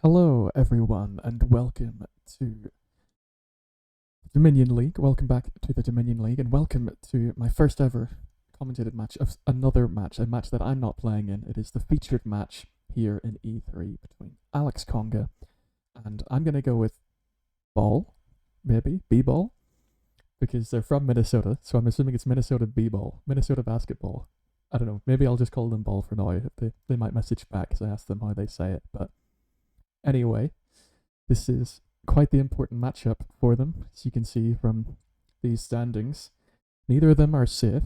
Hello, everyone, and welcome to Dominion League. Welcome back to the Dominion League, and welcome to my first ever commentated match of another match, a match that I'm not playing in. It is the featured match here in E3 between alexconga and I'm going to go with Ball, maybe, B-Ball, because they're from Minnesota, so I'm assuming it's Minnesota B-Ball, Minnesota basketball. I don't know, maybe I'll just call them Ball for now. They might message back because I asked them how they say it, but anyway, this is quite the important matchup for them, as you can see from these standings. Neither of them are safe,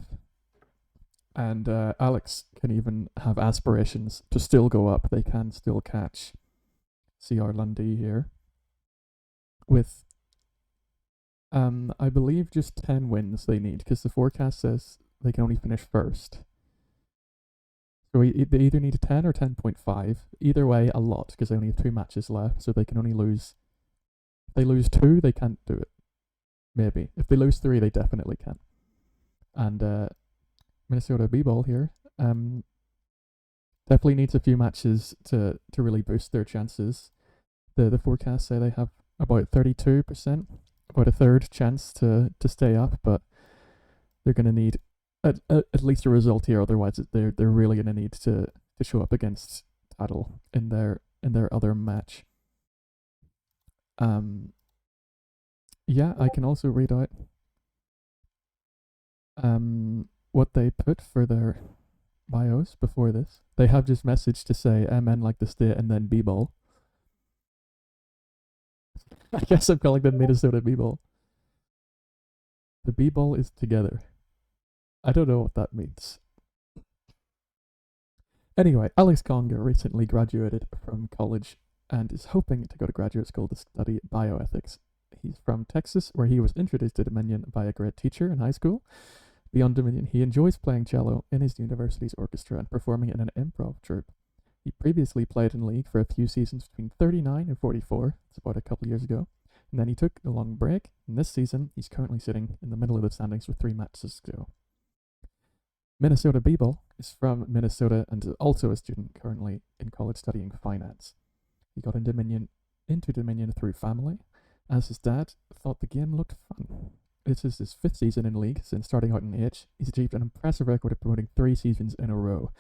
and Alex can even have aspirations to still go up. They can still catch CR Lundy here with, I believe, just 10 wins they need, because the forecast says they can only finish first. So they either need a 10 or 10.5. Either way, a lot, because they only have 2 matches left, so they can only lose. If they lose 2, they can't do it. Maybe. If they lose 3, they definitely can. And Minnesota B-Ball here definitely needs a few matches to really boost their chances. The forecasts say they have about 32%, about a third chance to stay up, but they're going to need at least a result here. Otherwise, they're really going to need to show up against Tattle in their other match. Yeah, I can also read out what they put for their bios before this. They have just messaged to say MN like the state and then B-Ball. I guess I'm calling them Minnesota B-Ball. The B-Ball is together. I don't know what that means. Anyway, alexconga recently graduated from college and is hoping to go to graduate school to study bioethics. He's from Texas, where he was introduced to Dominion by a great teacher in high school. Beyond Dominion, he enjoys playing cello in his university's orchestra and performing in an improv troupe. He previously played in League for a few seasons between 39 and 44, it's about a couple years ago, and then he took a long break, and this season he's currently sitting in the middle of the standings with 3 matches to go. Minnesota B-Ball is from Minnesota and is also a student currently in college studying finance. He got into Dominion through family, as his dad thought the game looked fun. This is his 5th season in League since starting out in H. He's achieved an impressive record of promoting 3 seasons in a row.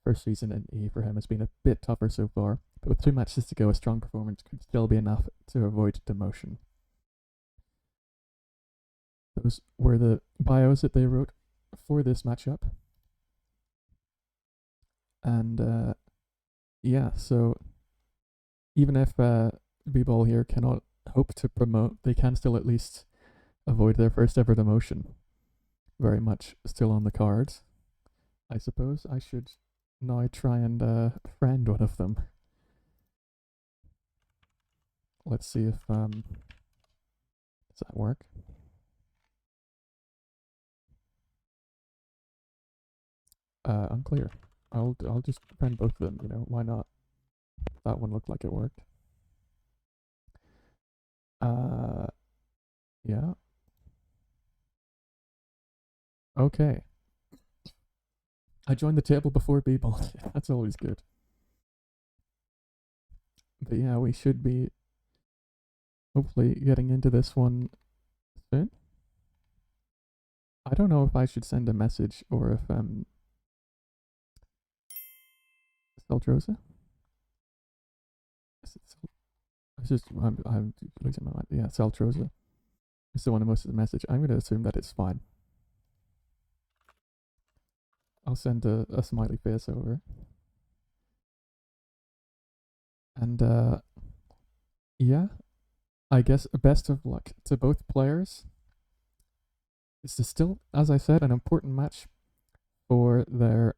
First season in E for him has been a bit tougher so far, but with 2 matches to go, a strong performance could still be enough to avoid demotion. Those were the bios that they wrote for this matchup. And yeah, so even if B-Ball here cannot hope to promote, they can still at least avoid their first ever demotion. Very much still on the cards. I suppose I should now try and friend one of them. Let's see if does that work? Unclear. I'll just friend both of them, you know, why not? That one looked like it worked. Yeah. Okay. I joined the table before B-Ball. That's always good. But yeah, we should be hopefully getting into this one soon. I don't know if I should send a message or if Celdrosa? I'm losing my mind. Yeah, Celtrosa is the one that most of the message. I'm gonna assume that it's fine. I'll send a smiley face over. And yeah, I guess best of luck to both players. This is still, as I said, an important match for their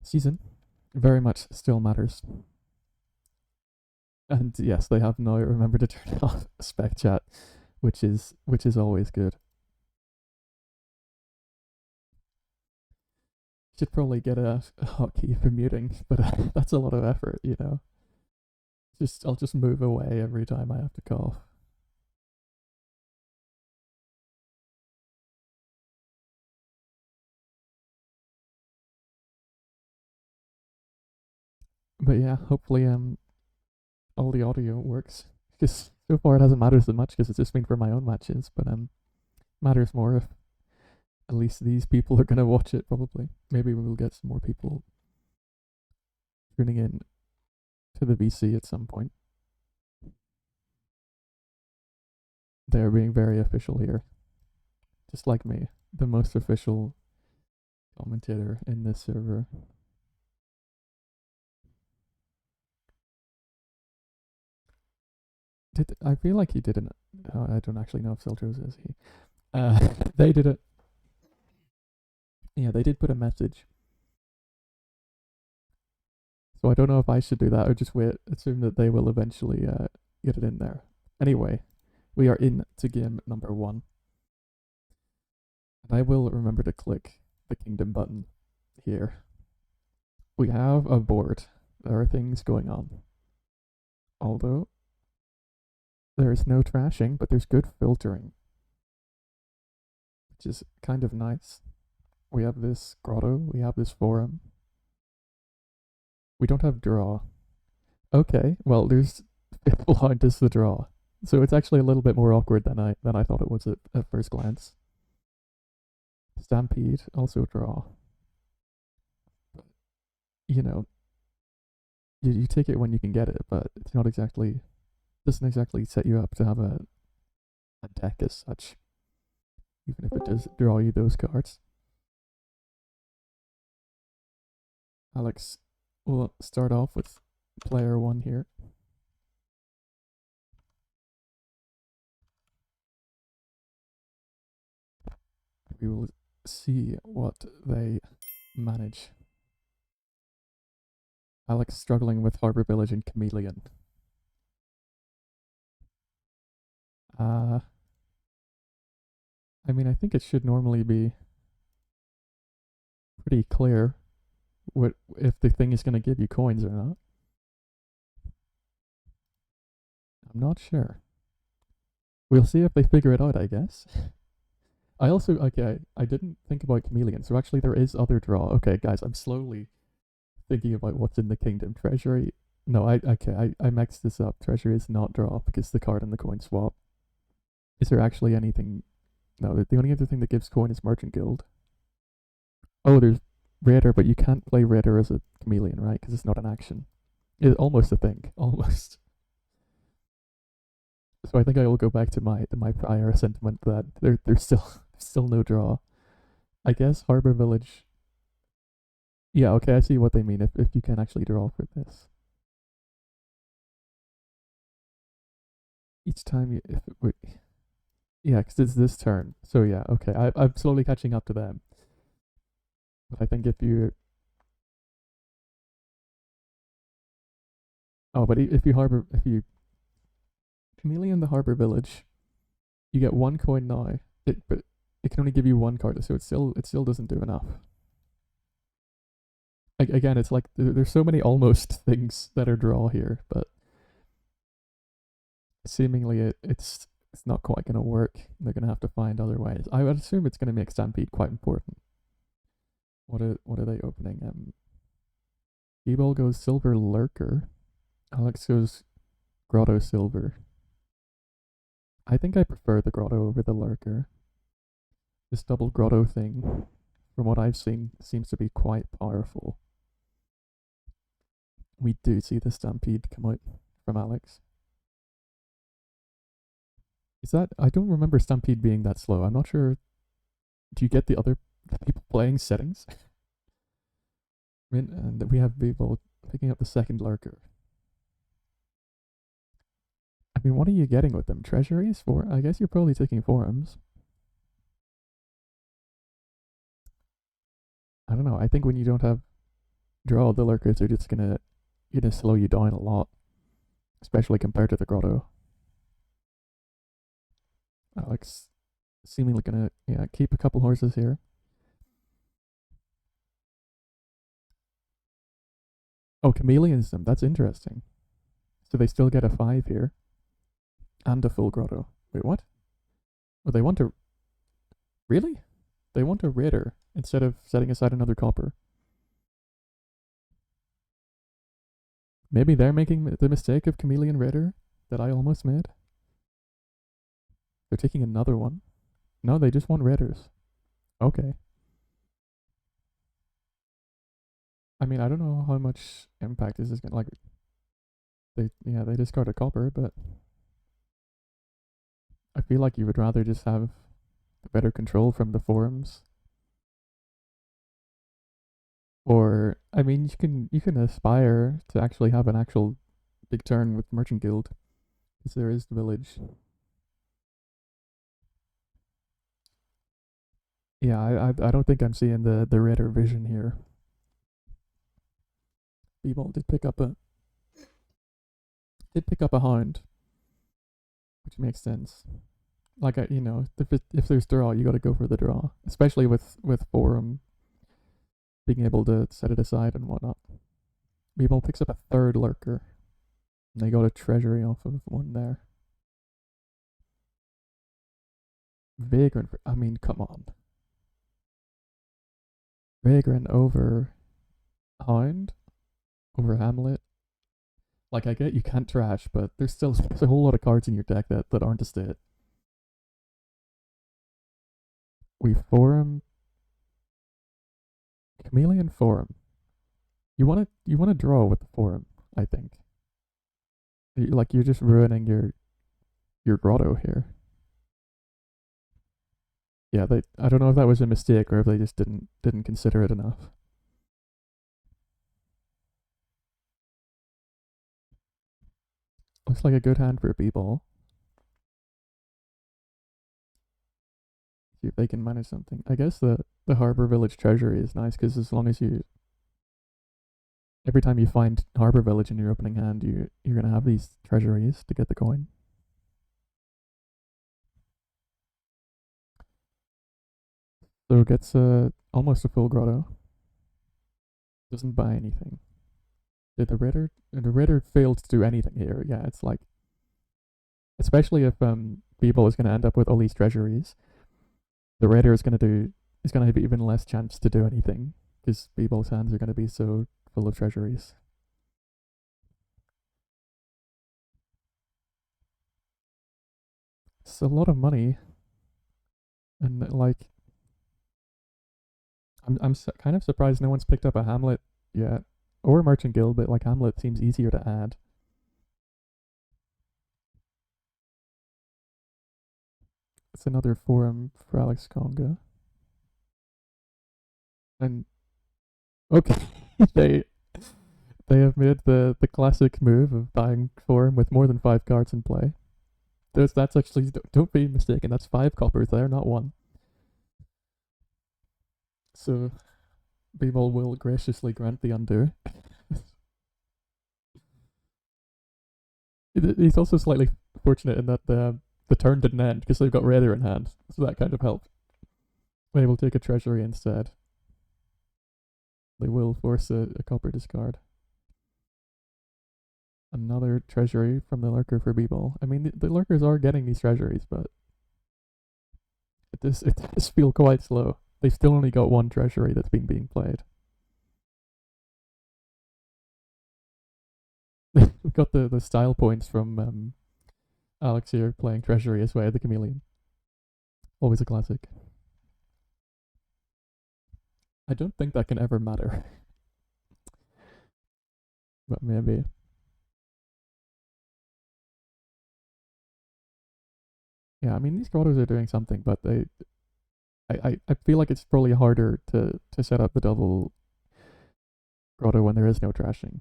season. Very much still matters. And yes, they have now remembered to turn off spec chat, which is always good. Should probably get a hotkey for muting, but that's a lot of effort, you know. I'll just move away every time I have to cough. But yeah, hopefully all the audio works. Because so far it hasn't mattered so much because it's just been for my own matches, but matters more if at least these people are gonna watch it probably. Maybe we'll get some more people tuning in to the VC at some point. They're being very official here. Just like me, the most official commentator in this server. I feel like he didn't. I don't actually know if Siltros is he. They did it. Yeah, they did put a message. So I don't know if I should do that or just wait. Assume that they will eventually get it in there. Anyway, we are in to game number 1. And I will remember to click the kingdom button here. We have a board. There are things going on. Although there is no trashing, but there's good filtering, which is kind of nice. We have this grotto, we have this forum. We don't have draw. Okay, well, there's behind us the draw. So it's actually a little bit more awkward than I thought it was at first glance. Stampede, also draw. But, you know, you take it when you can get it, but it's not exactly, doesn't exactly set you up to have a deck as such, even if it does draw you those cards. Alex will start off with player 1 here. We will see what they manage. Alex struggling with Harbor Village and Chameleon. I mean, I think it should normally be pretty clear what if the thing is going to give you coins or not. I'm not sure. We'll see if they figure it out, I guess. I also, okay, I didn't think about Chameleon, so actually there is other draw. Okay, guys, I'm slowly thinking about what's in the kingdom. Treasury, no, I mixed this up. Treasury is not draw because the card and the coin swap. Is there actually anything? No, the only other thing that gives coin is Merchant Guild. Oh, there's Raider, but you can't play Raider as a Chameleon, right? Because it's not an action. It's almost a thing, almost. So I think I will go back to my prior sentiment that there's still no draw. I guess Harbor Village. Yeah, okay, I see what they mean. If you can actually draw for this, each time yeah, because it's this turn. So yeah, okay, I'm slowly catching up to them. But I think if you but if you Chameleon the Harbor Village, you get 1 coin now. But it can only give you 1 card, so it still doesn't do enough. Again, it's like there's so many almost things that are draw here, but seemingly it's not quite going to work. They're going to have to find other ways. I would assume it's going to make Stampede quite important. What are they opening? Mnbball goes Silver Lurker. Alex goes Grotto Silver. I think I prefer the Grotto over the Lurker. This double Grotto thing, from what I've seen, seems to be quite powerful. We do see the Stampede come out from Alex. Is that... I don't remember Stampede being that slow. I'm not sure... Do you get the people playing settings? I mean, and we have people picking up the second Lurker. I mean, what are you getting with them? Treasuries? I guess you're probably taking forums. I don't know. I think when you don't have draw, the Lurkers are just gonna slow you down a lot, especially compared to the Grotto. Alex seemingly gonna keep a couple horses here. Oh, Chameleons them. That's interesting. So they still get a 5 here. And a full Grotto. Wait, what? Oh, they want to... Really? They want a Raider instead of setting aside another copper. Maybe they're making the mistake of Chameleon Raider that I almost made. They're taking another one. No, they just want Raiders. Okay. I mean, I don't know how much impact this is gonna like. They discard a copper, but I feel like you would rather just have better control from the forums. Or I mean, you can aspire to actually have an actual big turn with Merchant Guild, because there is the village. Yeah, I don't think I'm seeing the Raider vision here. People did pick up a Hound, which makes sense. Like if there's draw, you got to go for the draw, especially with forum being able to set it aside and whatnot. People picks up a third lurker. And they got a treasury off of one there. Vagrant. I mean, come on. Vagrant over Hound over Hamlet. Like I get you can't trash, but there's a whole lot of cards in your deck that aren't a state. We forum Chameleon forum. You wanna draw with the forum, I think. Like you're just ruining your grotto here. Yeah, I don't know if that was a mistake or if they just didn't consider it enough. Looks like a good hand for a B-ball. See if they can manage something. I guess the Harbor Village Treasury is nice because as long as every time you find Harbor Village in your opening hand, you're gonna have these treasuries to get the coin. So it gets almost a full grotto. Doesn't buy anything. Did the Raider failed to do anything here? Yeah, it's like, especially if Beeble is gonna end up with all these treasuries, the Raider is gonna have even less chance to do anything because Beeble's hands are gonna be so full of treasuries. It's a lot of money, and like I'm kind of surprised no one's picked up a Hamlet yet, or a Merchant Guild, but like Hamlet seems easier to add. It's another forum for alexconga, and okay, they they have made the classic move of buying forum with more than 5 cards in play. That's actually, don't be mistaken, that's 5 coppers there, not one. So Beeble will graciously grant the undo. He's also slightly fortunate in that the turn didn't end because they've got Raider in hand, so that kind of helped. They will take a treasury instead. They will force a copper discard. Another treasury from the lurker for Beeble. I mean, the lurkers are getting these treasuries, but it does feel quite slow. They've still only got one treasury that's been being played. We've got the style points from Alex here playing treasury as way of the chameleon. Always a classic. I don't think that can ever matter, but maybe. Yeah, I mean these grottos are doing something, but I feel like it's probably harder to set up the double grotto when there is no trashing,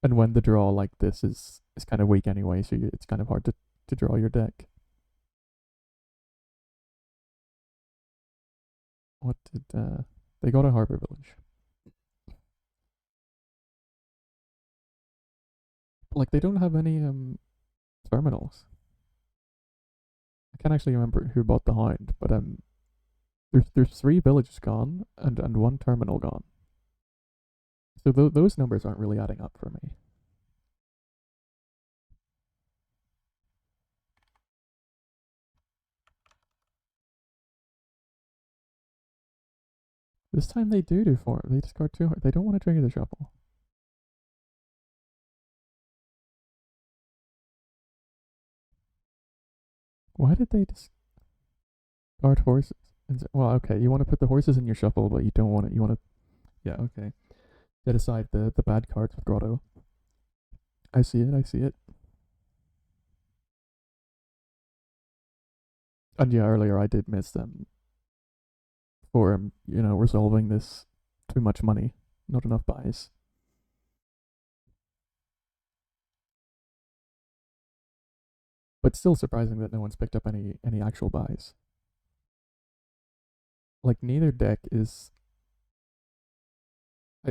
and when the draw like this is kind of weak anyway, so it's kind of hard to draw your deck. What did they got a harbor village? Like they don't have any terminals. I can't actually remember who bought the Hound, but there's 3 villages gone and 1 terminal gone. So those numbers aren't really adding up for me. This time they do 4. They discard 2. They don't want to trigger the shuffle. Why did they discard horses? Well, okay, you want to put the horses in your shuffle, but you don't want it. You want to. Yeah, okay. Set aside the bad cards with Grotto. I see it. I see it. And yeah, earlier I did miss them for resolving this too much money, not enough buys. But still surprising that no one's picked up any actual buys. Like neither deck is.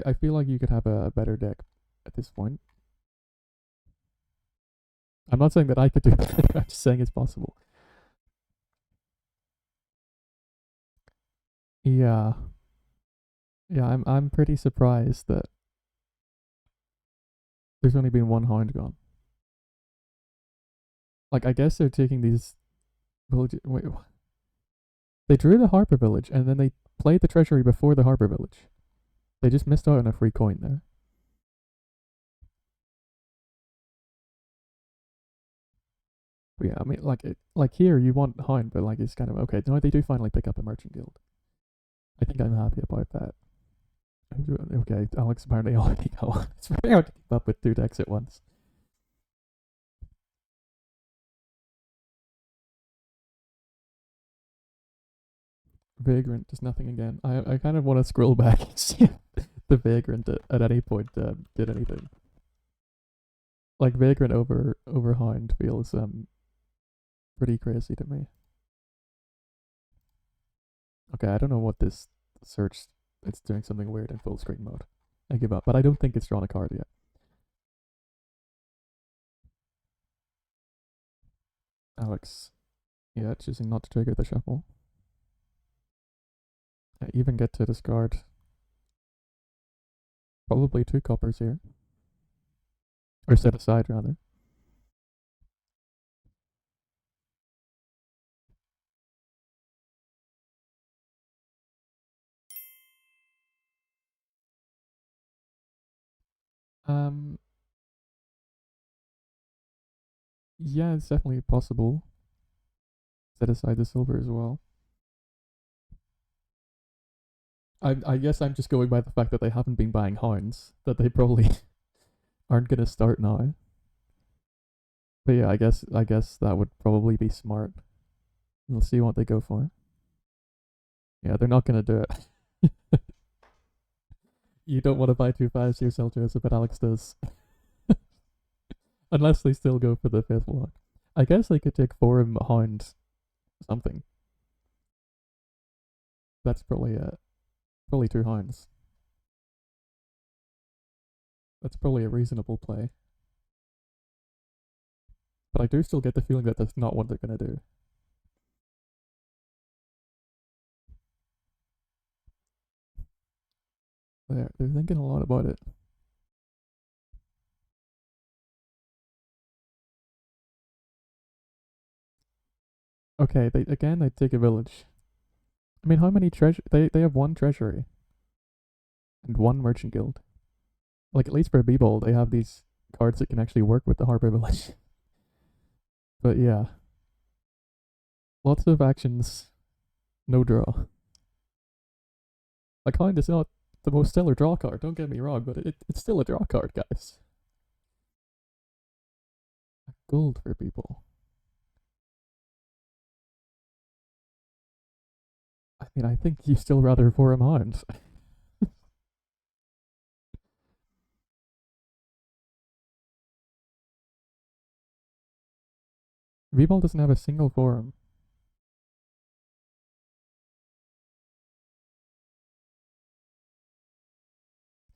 I feel like you could have a better deck at this point. I'm not saying that I could do it. I'm just saying it's possible. Yeah, yeah. I'm pretty surprised that there's only been one Hound gone. Like I guess they're taking these villages. Wait, they drew the Harper Village and then they played the Treasury before the Harper Village. They just missed out on a free coin there. But yeah, I mean, like here you want Hound, but like it's kind of okay. No, they do finally pick up a Merchant Guild. I think I'm happy about that. Okay, Alex apparently already got one. It's very hard to keep up with two decks at once. Vagrant does nothing again. I kind of want to scroll back and see if the Vagrant at any point did anything. Like Vagrant over Hound feels pretty crazy to me. Okay, I don't know what this search. It's doing something weird in full screen mode. I give up, but I don't think it's drawn a card yet. Alex, yeah, choosing not to trigger the shuffle. I even get to discard probably two coppers here, or set aside rather. Um, yeah, it's definitely possible. Set aside the silver as well. I guess I'm just going by the fact that they haven't been buying Hounds, that they probably aren't gonna start now. But yeah, I guess that would probably be smart. We'll see what they go for. Yeah, they're not gonna do it. You don't want to buy two fives yourself, Joseph, but Alex does. Unless they still go for the fifth one. I guess they could take Forum Hound something. That's probably two Hounds. That's probably a reasonable play. But I do still get the feeling that that's not what they're gonna do. They're thinking a lot about it. Okay, they take a village. I mean, how many treasure? They have one treasury and one merchant guild. Like at least for Mnbball, they have these cards that can actually work with the harbor village. But yeah, lots of actions, no draw. Like Hound is not the most stellar draw card. Don't get me wrong, but it's still a draw card, guys. Gold for people. I mean, I think you still rather Forum Hound. Mnbball doesn't have a single forum.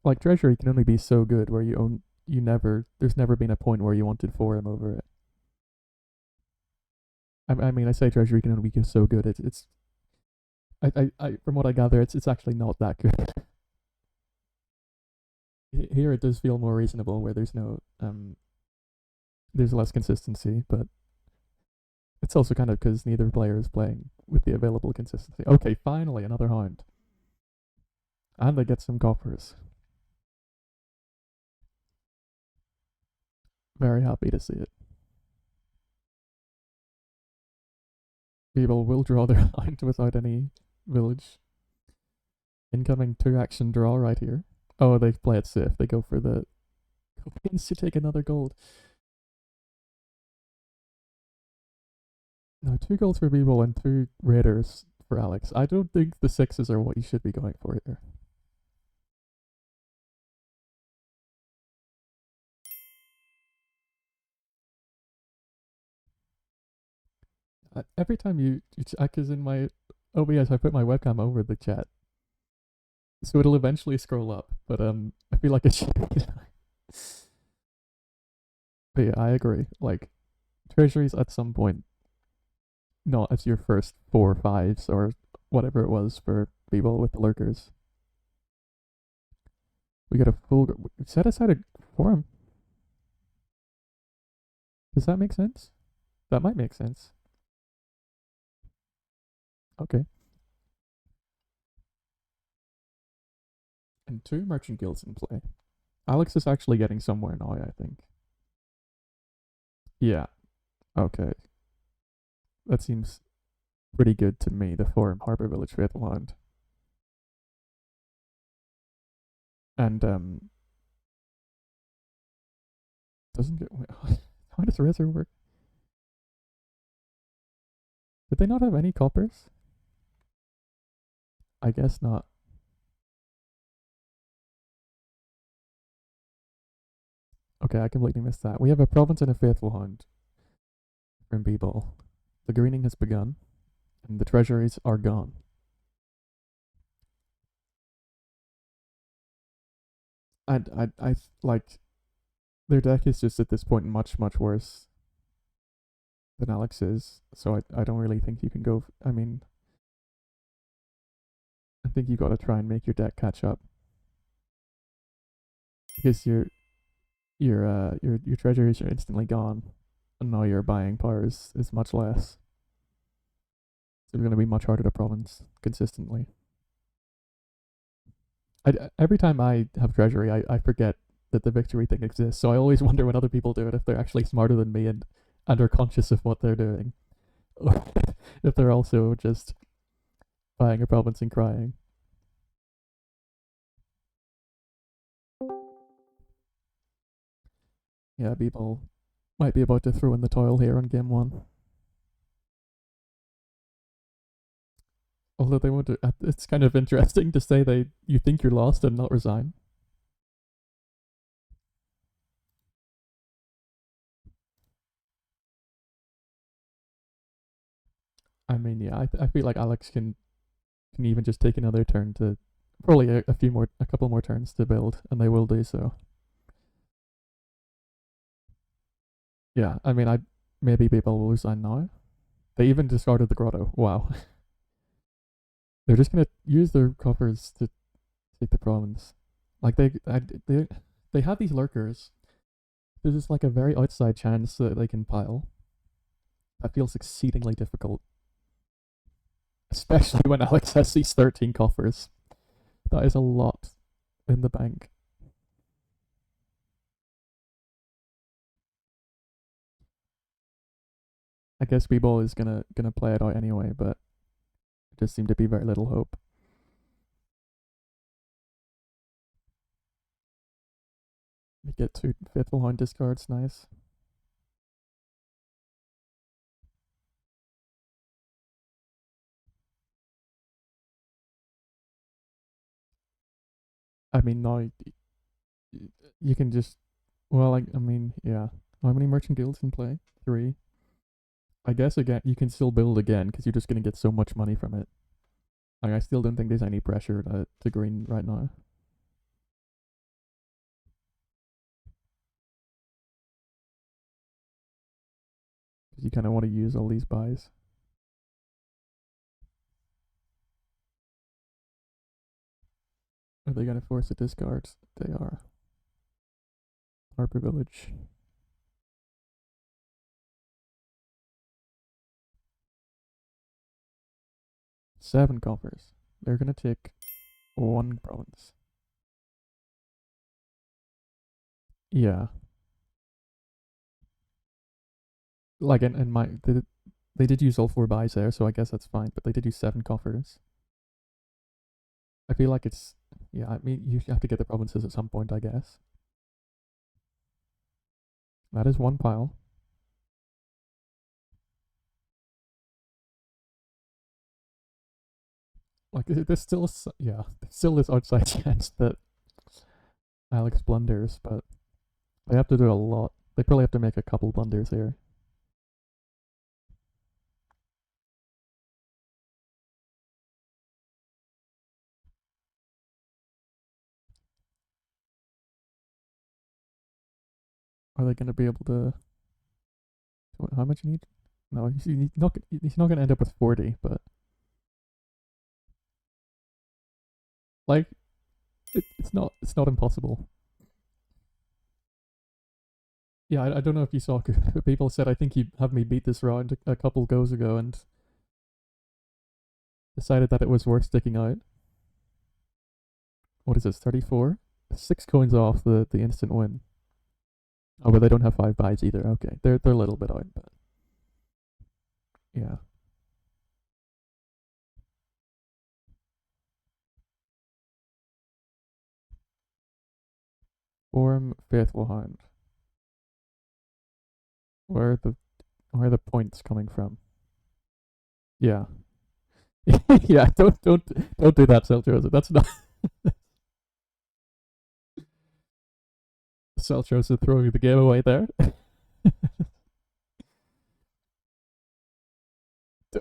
Like Treasury can only be so good where you never there's never been a point where you wanted forum over it. I mean I say Treasury can only be so good. It's I from what I gather it's actually not that good. Here it does feel more reasonable where there's less consistency, but it's also kind of because neither player is playing with the available consistency. Okay, finally another Hound. And they get some coppers. Very happy to see it. People will draw their line without any village. Incoming 2-action draw right here. Oh, they play it safe. They go for the means to take another gold. No, 2 golds for Mnbball and 2 raiders for Alex. I don't think the 6s are what you should be going for here. Every time you because in my OBS I put my webcam over the chat, so it'll eventually scroll up. But I feel like it should be. But yeah, I agree. Like treasuries at some point, not as your first 4 or 5s or whatever it was for Mnbball with the lurkers. We got a full. Set aside a forum. Does that make sense? That might make sense. Okay. And 2 merchant guilds in play. Alex is actually getting somewhere now, I think. Yeah. Okay. That seems pretty good to me, the Forum Harbor Village Faithful Hound. And doesn't get how does Reser work? Did they not have any coppers? I guess not. Okay, I completely missed that. We have a province and a faithful hound from Mnbball. The greening has begun, and the treasuries are gone. I like their deck is just at this point much worse than Alex's, so I don't really think you can go. I mean, I think you got to try and make your deck catch up because your treasuries are instantly gone, and now your buying power is much less. So it's going to be much harder to province consistently. Every time I have treasury, I forget that the victory thing exists. So I always wonder when other people do it if they're actually smarter than me and are conscious of what they're doing, or if they're also just buying a province and crying. Yeah, people might be about to throw in the toil here on game 1. Although they won't. It's kind of interesting to say you think you're lost and not resign. I mean, yeah, I feel like Alex can even just take another turn to probably a couple more turns to build, and they will do so. Yeah, I mean, maybe people will resign now. They even discarded the grotto. Wow, they're just gonna use their coffers to take the province. Like they have these lurkers. There's just like a very outside chance that they can pile. That feels exceedingly difficult, especially when Alex has these 13 coffers. That is a lot in the bank. I guess Mnbball is gonna play it out anyway, but it just seemed to be very little hope. We get 2 Faithful Hound discards, nice. I mean, now you can just, well, I mean, yeah. How many merchant guilds in play? 3. I guess again, you can still build again because you're just gonna get so much money from it. Like, I still don't think there's any pressure to green right now. Because you kind of want to use all these buys. Are they gonna force a discard? They are. Harbor Village. Seven coffers. They're gonna take 1 province. Yeah. Like in my They did use all 4 buys there, so I guess that's fine, but they did use 7 coffers. I feel like it's... Yeah, I mean, you have to get the provinces at some point, I guess. That is 1 pile. Like, there's still... Yeah, there's still this outside chance that Alex blunders, but they have to do a lot. They probably have to make a couple blunders here. Are they going to be able to... How much you need? No, he's not going to end up with 40, but... Like, it's not impossible. Yeah, I don't know if you saw, people said I think he'd have me beat this round a couple goes ago and decided that it was worth sticking out. What is this, 34? 6 coins off the instant win. Oh, but they don't have 5 buys either. Okay, they're a little bit out, but yeah. Form Faithful Hound. Where are the points coming from? Yeah. Yeah, don't do that, Cell Joseph. That's not Cell Joseph throwing the game away there.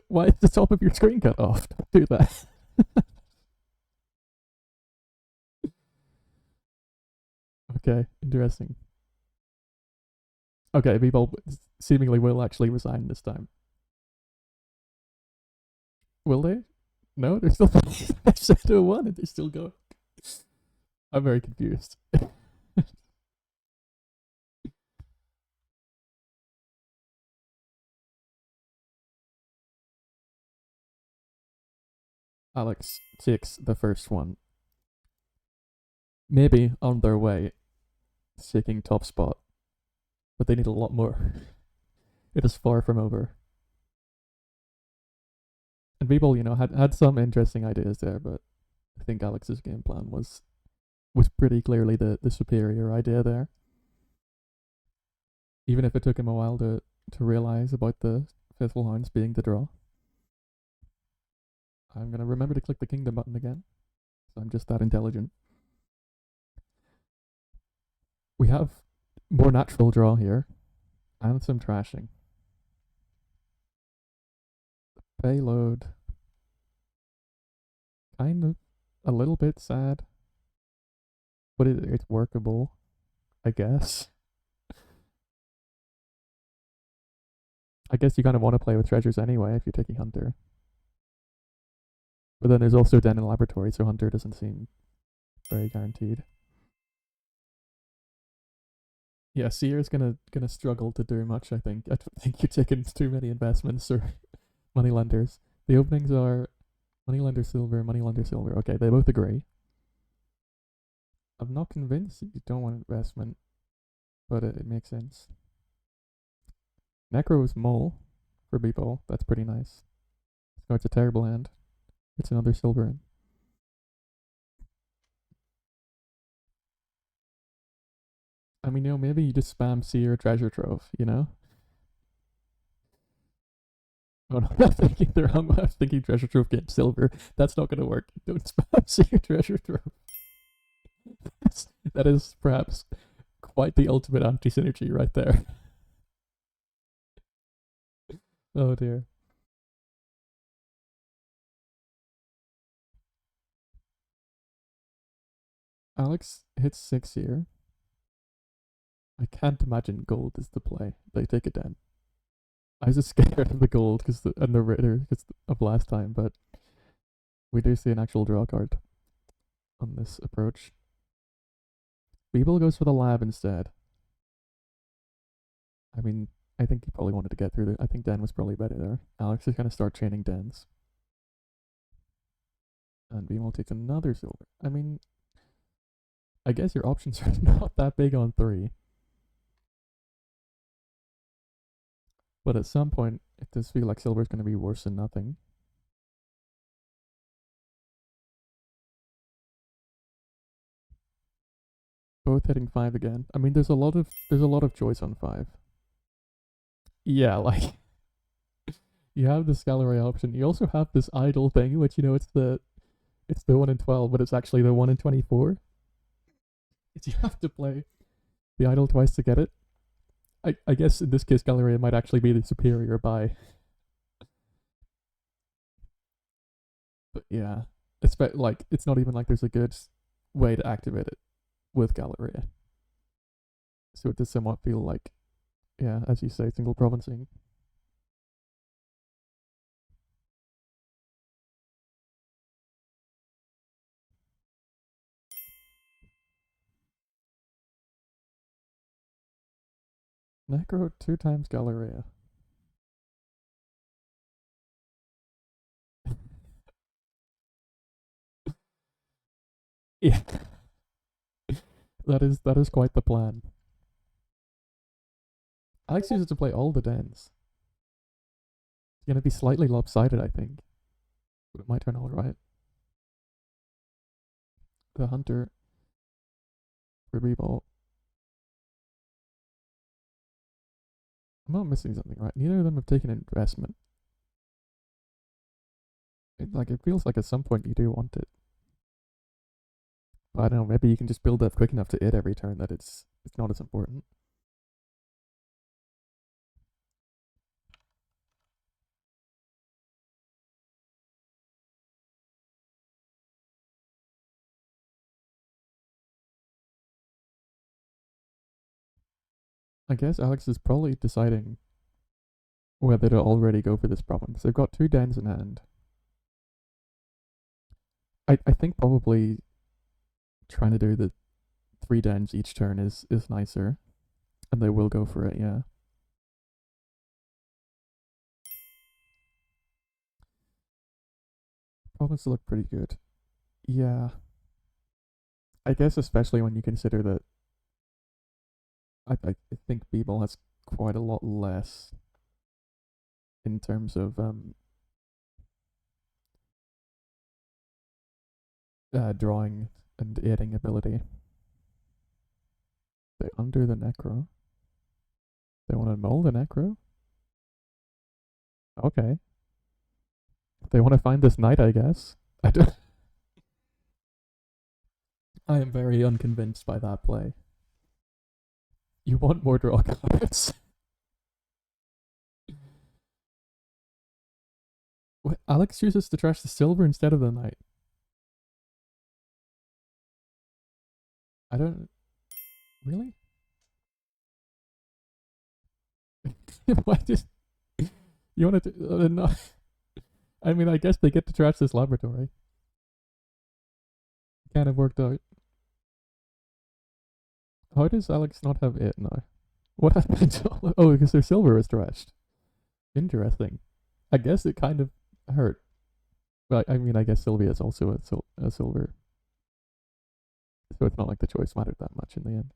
Why is the top of your screen cut off? Don't do that. Okay, interesting. Okay, Mnbball seemingly will actually resign this time. Will they? No, they're still set to 1 and they're still going. I'm very confused. Alex takes the first one. Maybe on their way, seeking top spot, but they need a lot more. It is far from over. And Mnbball, had some interesting ideas there, but I think Alex's game plan was pretty clearly the superior idea there. Even if it took him a while to realize about the Faithful Hounds being the draw. I'm gonna remember to click the kingdom button again. So I'm just that intelligent. We have more natural draw here, and some trashing. Payload. Kind of a little bit sad, but it's workable, I guess. I guess you kind of want to play with treasures anyway if you're taking Hunter. But then there's also Den and Laboratories, so Hunter doesn't seem very guaranteed. Yeah, Seer's gonna struggle to do much, I think. I don't think you're taking too many investments or moneylenders. The openings are moneylender silver, moneylender silver. Okay, they both agree. I'm not convinced that you don't want investment, but it makes sense. Necro's Mole for Mnbball. That's pretty nice. So it's a terrible hand. It's another silver in. I mean, maybe you just spam Seer Treasure Trove, Oh no, I'm thinking they're wrong. I'm thinking Treasure Trove gets silver. That's not gonna work. Don't spam Seer Treasure Trove. That is perhaps quite the ultimate anti-synergy right there. Oh dear. Alex hits 6 here. I can't imagine gold is the play. They take it down. I was just scared of the gold and the Ritter because of last time, but we do see an actual draw card on this approach. Mnbball goes for the lab instead. I mean, I think he probably wanted to get through it. I think Den was probably better there. Alex is going to start chaining Dens. And Mnbball takes another silver. I mean, I guess your options are not that big on 3. But at some point, it does feel like silver's going to be worse than nothing. Both hitting 5 again. I mean, there's a lot of choice on 5. Yeah, like you have the Scalaray option. You also have this idle thing, which it's the 1 in 12, but it's actually the 1 in 24. You have to play the idle twice to get it. I guess in this case, Scalaray might actually be the superior buy. But yeah, it's not even like there's a good way to activate it with Galleria. So it does somewhat feel like, yeah, as you say, single provincing. Necro 2 times Galleria. Yeah, that is quite the plan. Alex uses to play all the dens. It's gonna be slightly lopsided, I think, but it might turn out right. The Hunter for Mnbball. I'm not missing something, right? Neither of them have taken investment. It feels like at some point you do want it. But I don't know. Maybe you can just build up quick enough to it every turn that it's not as important. I guess Alex is probably deciding whether to already go for this province. They've got 2 dens in hand. I think probably trying to do the 3 dens each turn is nicer. And they will go for it, yeah. Province look pretty good. Yeah. I guess especially when you consider that I think Mnbball has quite a lot less in terms of drawing and aiding ability. They undo the Necro. They want to mull the Necro? Okay. They want to find this knight, I guess. I don't. I am very unconvinced by that play. You want more draw cards. What? Alex chooses to trash the silver instead of the knight. I don't. Really? Why just. You want to. No. I mean, I guess they get to trash this laboratory. Kind of worked out. How does Alex not have it now? What happened? Oh, because their silver is trashed. Interesting. I guess it kind of hurt. But I mean, I guess Sylvia is also a silver. So it's not like the choice mattered that much in the end.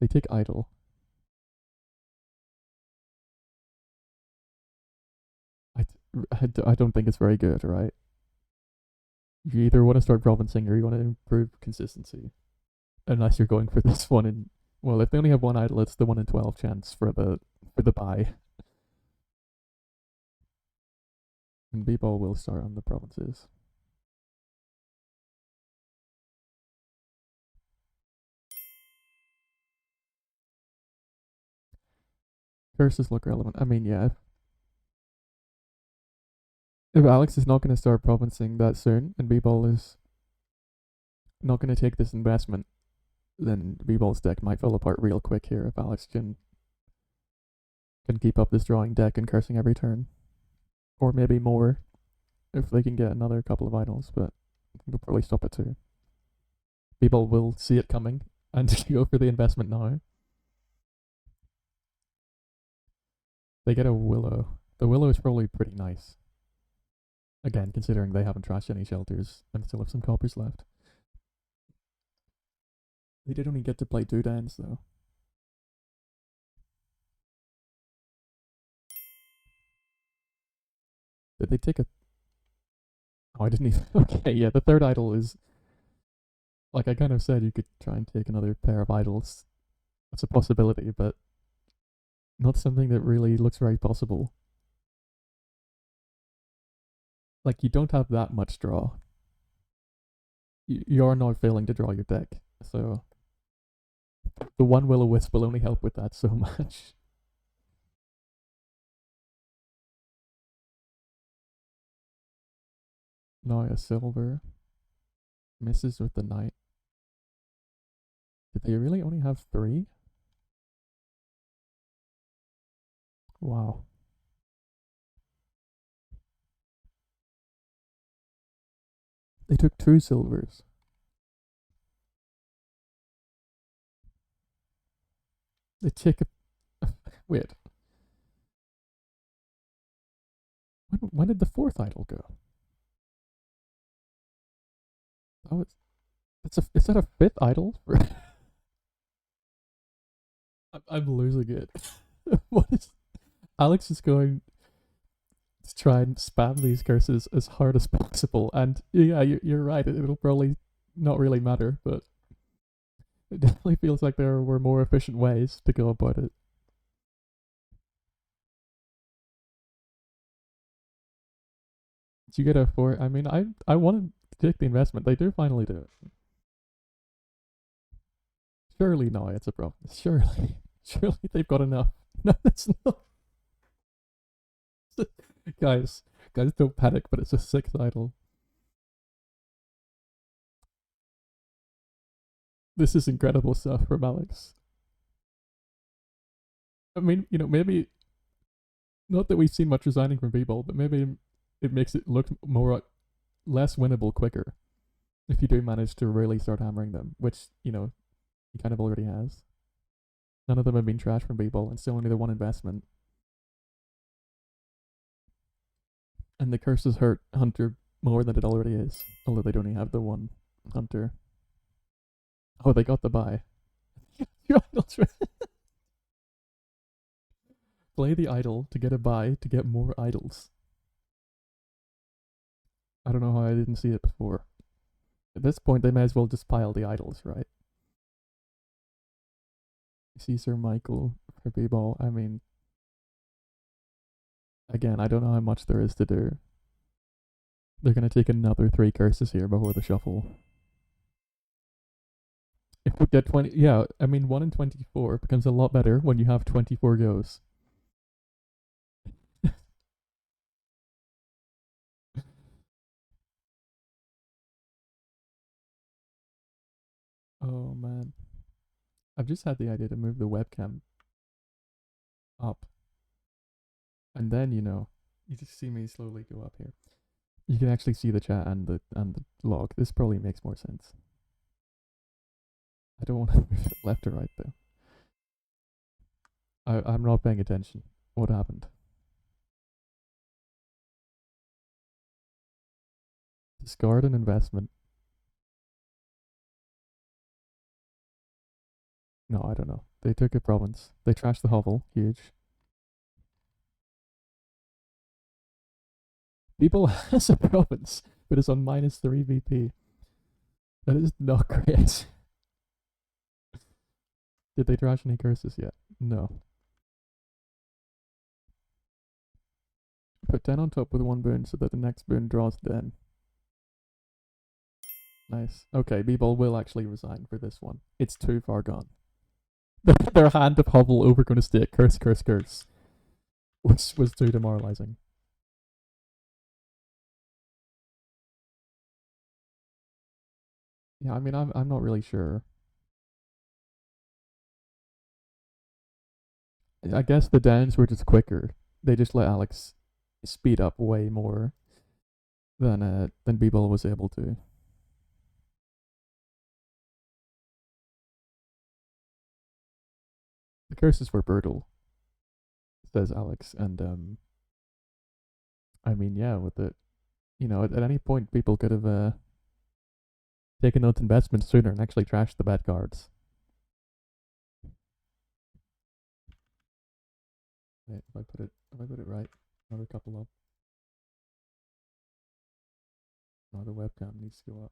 They take idle. I don't think it's very good, right? You either want to start provincing or you want to improve consistency. Unless you're going for this one in, well, if they only have 1 idle, it's the 1 in 12 chance for the buy. And Mnbball will start on the provinces. Curses look relevant. I mean, yeah. If Alex is not going to start provincing that soon, and Mnbball is not going to take this investment, then Mnbball's deck might fall apart real quick here if Alex can keep up this drawing deck and cursing every turn. Or maybe more if they can get another couple of idols, but I think they'll probably stop it too. Mnbball will see it coming and go for the investment now. They get a Willow. The Willow is probably pretty nice. Again, considering they haven't trashed any shelters and still have some coppers left. They did only get to play 2 dens though. Did they take a... Oh, I didn't even... Okay, yeah, the third idol is... Like I kind of said, you could try and take another pair of idols. That's a possibility, but not something that really looks very possible. Like, you don't have that much draw. You are now failing to draw your deck, so the one Will-O-Wisp will only help with that so much. Now a silver misses with the knight. Did they really only have 3? Wow. They took 2 silvers. They take a... Wait. When did the 4th idol go? Oh, is that a 5th idol? I'm losing it. What is... Alex is going to try and spam these curses as hard as possible, and yeah, you're right, it'll probably not really matter, but it definitely feels like there were more efficient ways to go about it. Did you get a 4? I mean, I wanted to take the investment. They do finally do it. Surely no, it's a problem. Surely. Surely they've got enough. No, it's not. guys, guys, don't panic, but it's a 6th idol. This is incredible stuff from Alex. I mean, maybe not that we've seen much resigning from Mnbball, but maybe it makes it look less winnable quicker if you do manage to really start hammering them, which he kind of already has. None of them have been trashed from Mnbball, and still only the one investment. And the curses hurt Hunter more than it already is, although they don't even have the one Hunter. Oh, they got the buy. Play the idol to get a buy to get more idols. I don't know how I didn't see it before. At this point, they may as well just pile the idols, right? See Sir Michael for Mnbball. I mean, again, I don't know how much there is to do. They're going to take another 3 curses here before the shuffle. If we get 20, yeah, I mean, 1 in 24 becomes a lot better when you have 24 goes. Oh man. I've just had the idea to move the webcam up. And then, you just see me slowly go up here. You can actually see the chat and the log. This probably makes more sense. I don't want to move it left or right though. I'm not paying attention. What happened? Discard an investment. No, I don't know. They took a province. They trashed the hovel. Huge. People has a province, but it's on -3 VP. That is not great. Did they trash any curses yet? No. Put 10 on top with 1 boon so that the next boon draws 10. Nice. Okay, Mnbball will actually resign for this one. It's too far gone. Their hand of hovel over going to stay curse, curse, curse. Which was too demoralizing. Yeah, I mean, I'm not really sure. I guess the downs were just quicker. They just let Alex speed up way more than Mnbball was able to. The curses were brutal, says Alex, and I mean, yeah, with it, at any point people could have taken those investments sooner and actually trashed the bad cards. Wait, if I put it right, another couple up. needs to go up.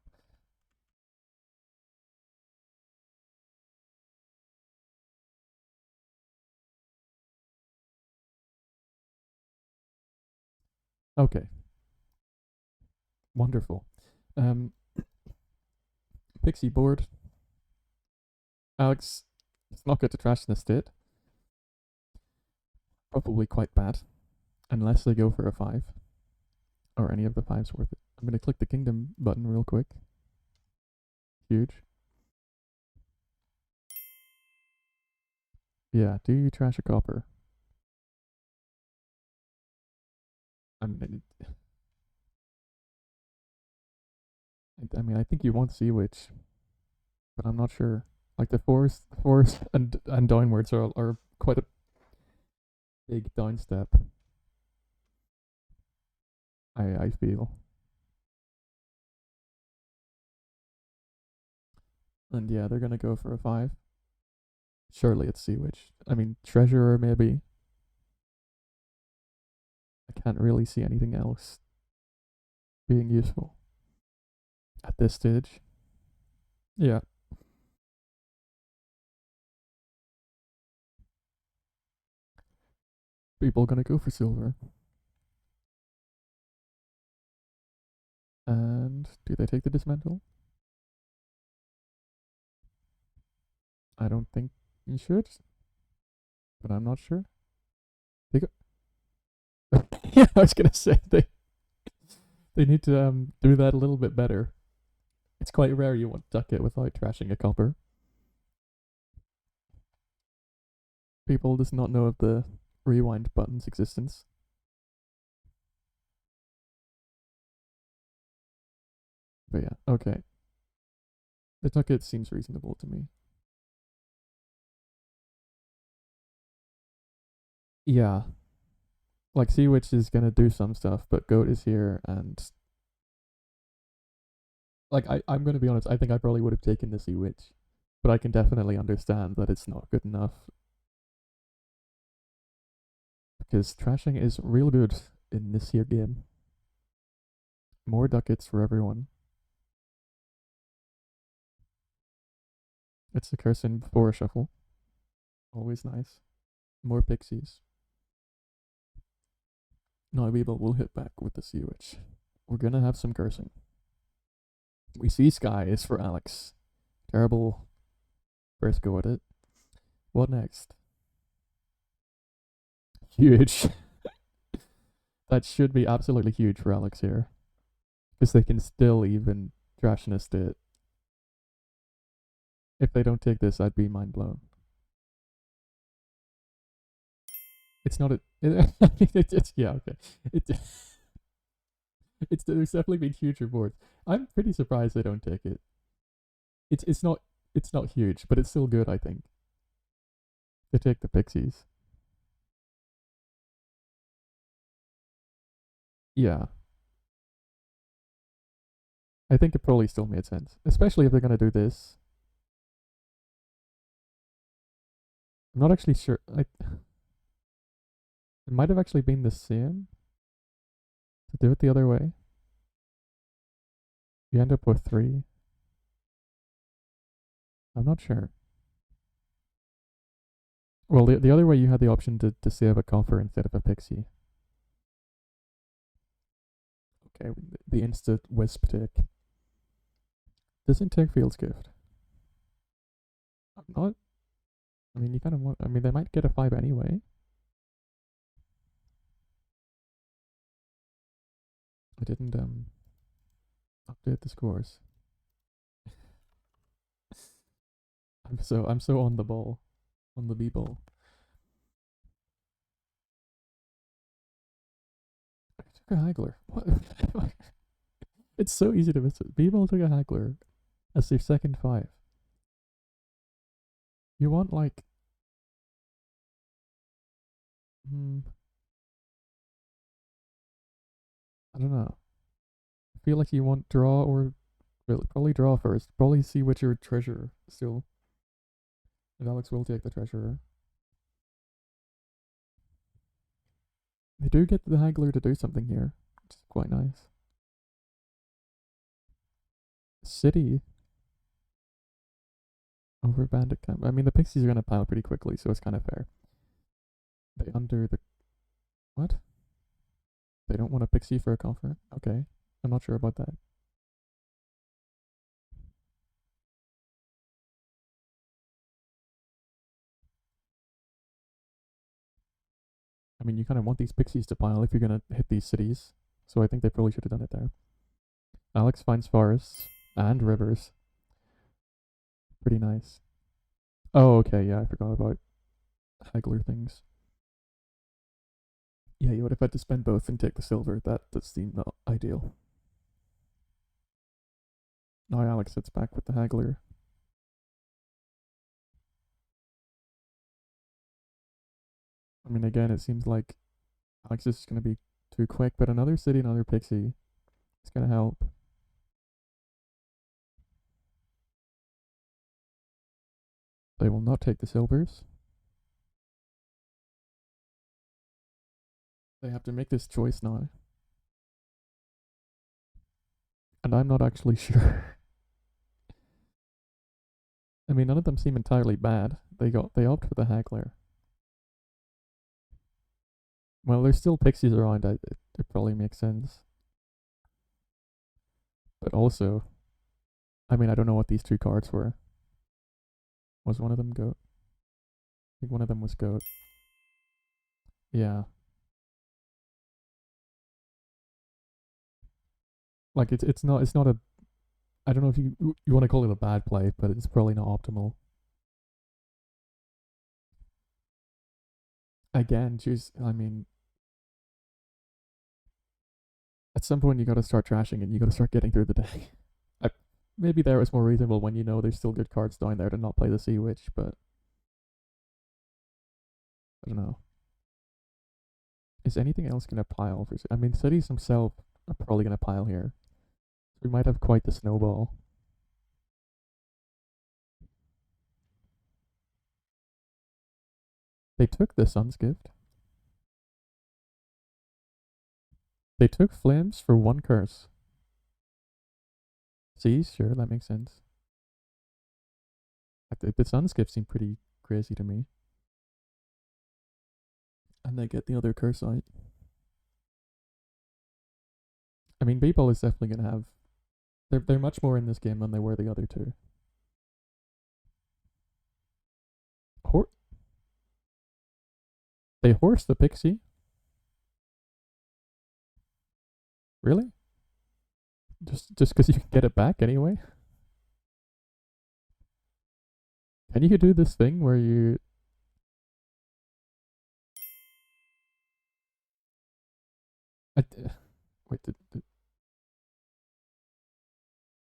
Okay. Wonderful. Pixie board. Alex, it's not good to trash in this state. Probably quite bad. Unless they go for a 5. Or any of the 5s worth it. I'm going to click the kingdom button real quick. Huge. Yeah, do you trash a copper? I mean, I think you want Sea Witch, but I'm not sure. Like the forest and downwards are quite a big down step. I feel. And yeah, they're gonna go for a 5. Surely it's Sea Witch. I mean, Treasurer maybe. I can't really see anything else being useful at this stage. Yeah. People gonna go for silver. And do they take the dismantle? I don't think you should, but I'm not sure. They go. Yeah, I was gonna say they need to do that a little bit better. It's quite rare you want to duck it without trashing a copper. People does not know of the rewind button's existence. But yeah, okay. The duck it seems reasonable to me. Yeah. Like Sea Witch is gonna do some stuff, but Goat is here and like I'm gonna be honest, I think I probably would have taken the Sea Witch. But I can definitely understand that it's not good enough. Because trashing is real good in this here game. More ducats for everyone. It's a cursing before a shuffle. Always nice. More pixies. No, Mnbball will hit back with the Sea Witch. We're gonna have some cursing. We see Sky is for Alex. Terrible first go at it. What next? Huge. That should be absolutely huge for Alex here. Because they can still even trash in a state. If they don't take this, I'd be mind blown. It's not a. It's yeah, okay. There's definitely been huge rewards. I'm pretty surprised they don't take it. It's not huge, but it's still good, I think. They take the pixies. Yeah. I think it probably still made sense. Especially if they're gonna do this. I'm not actually sure. It might have actually been the same to do it the other way. You end up with 3. I'm not sure. Well, the other way you had the option to save a coffer instead of a pixie. Okay, the instant wisp take. Doesn't take Field's Gift. I'm not. I mean, you kind of want. I mean, they might get a 5 anyway. I didn't update the scores. I'm so on the ball, on the Mnbball. I took a haggler. What? It's so easy to miss it. Mnbball took a haggler as their second 5. You want like. I don't know. I feel like you want draw or probably draw first. Probably see what your treasure still. And Alex will take the treasurer. They do get the haggler to do something here, which is quite nice. City over bandit camp. I mean, the pixies are gonna pile pretty quickly, so it's kind of fair. They under the what? They don't want a pixie for a confer. Okay, I'm not sure about that. I mean, you kind of want these pixies to pile if you're gonna hit these cities, so I think they probably should have done it there. Alex finds forests and rivers. Pretty nice. Oh, okay, yeah, I forgot about haggler things. Yeah, you would have had to spend both and take the silver. That does seem not ideal. Now Alex sits back with the haggler. I mean, again, it seems like Alex is going to be too quick, but another city, another pixie is going to help. They will not take the silvers. They have to make this choice now. And I'm not actually sure. I mean, none of them seem entirely bad. They opt for the haggler. Well, there's still pixies around. It probably makes sense. But also, I mean, I don't know what these two cards were. Was one of them goat? I think one of them was goat. Yeah. Like it's not a I don't know if you want to call it a bad play, but it's probably not optimal. Again, choose I mean at some point you gotta start trashing and you gotta start getting through the day. I, maybe there it's more reasonable when you know there's still good cards down there to not play the Sea Witch, but I don't know. Is anything else gonna pile for I mean cities themselves are probably gonna pile here. We might have quite the snowball. They took the Sun's Gift. They took Flames for one curse. See, sure, that makes sense. The Sun's Gift seemed pretty crazy to me. And they get the other curse out. I mean, Mnbball is definitely going to have. They're much more in this game than they were the other two. They horse the pixie? Really? Just because you can get it back anyway? Can you do this thing where you. Wait,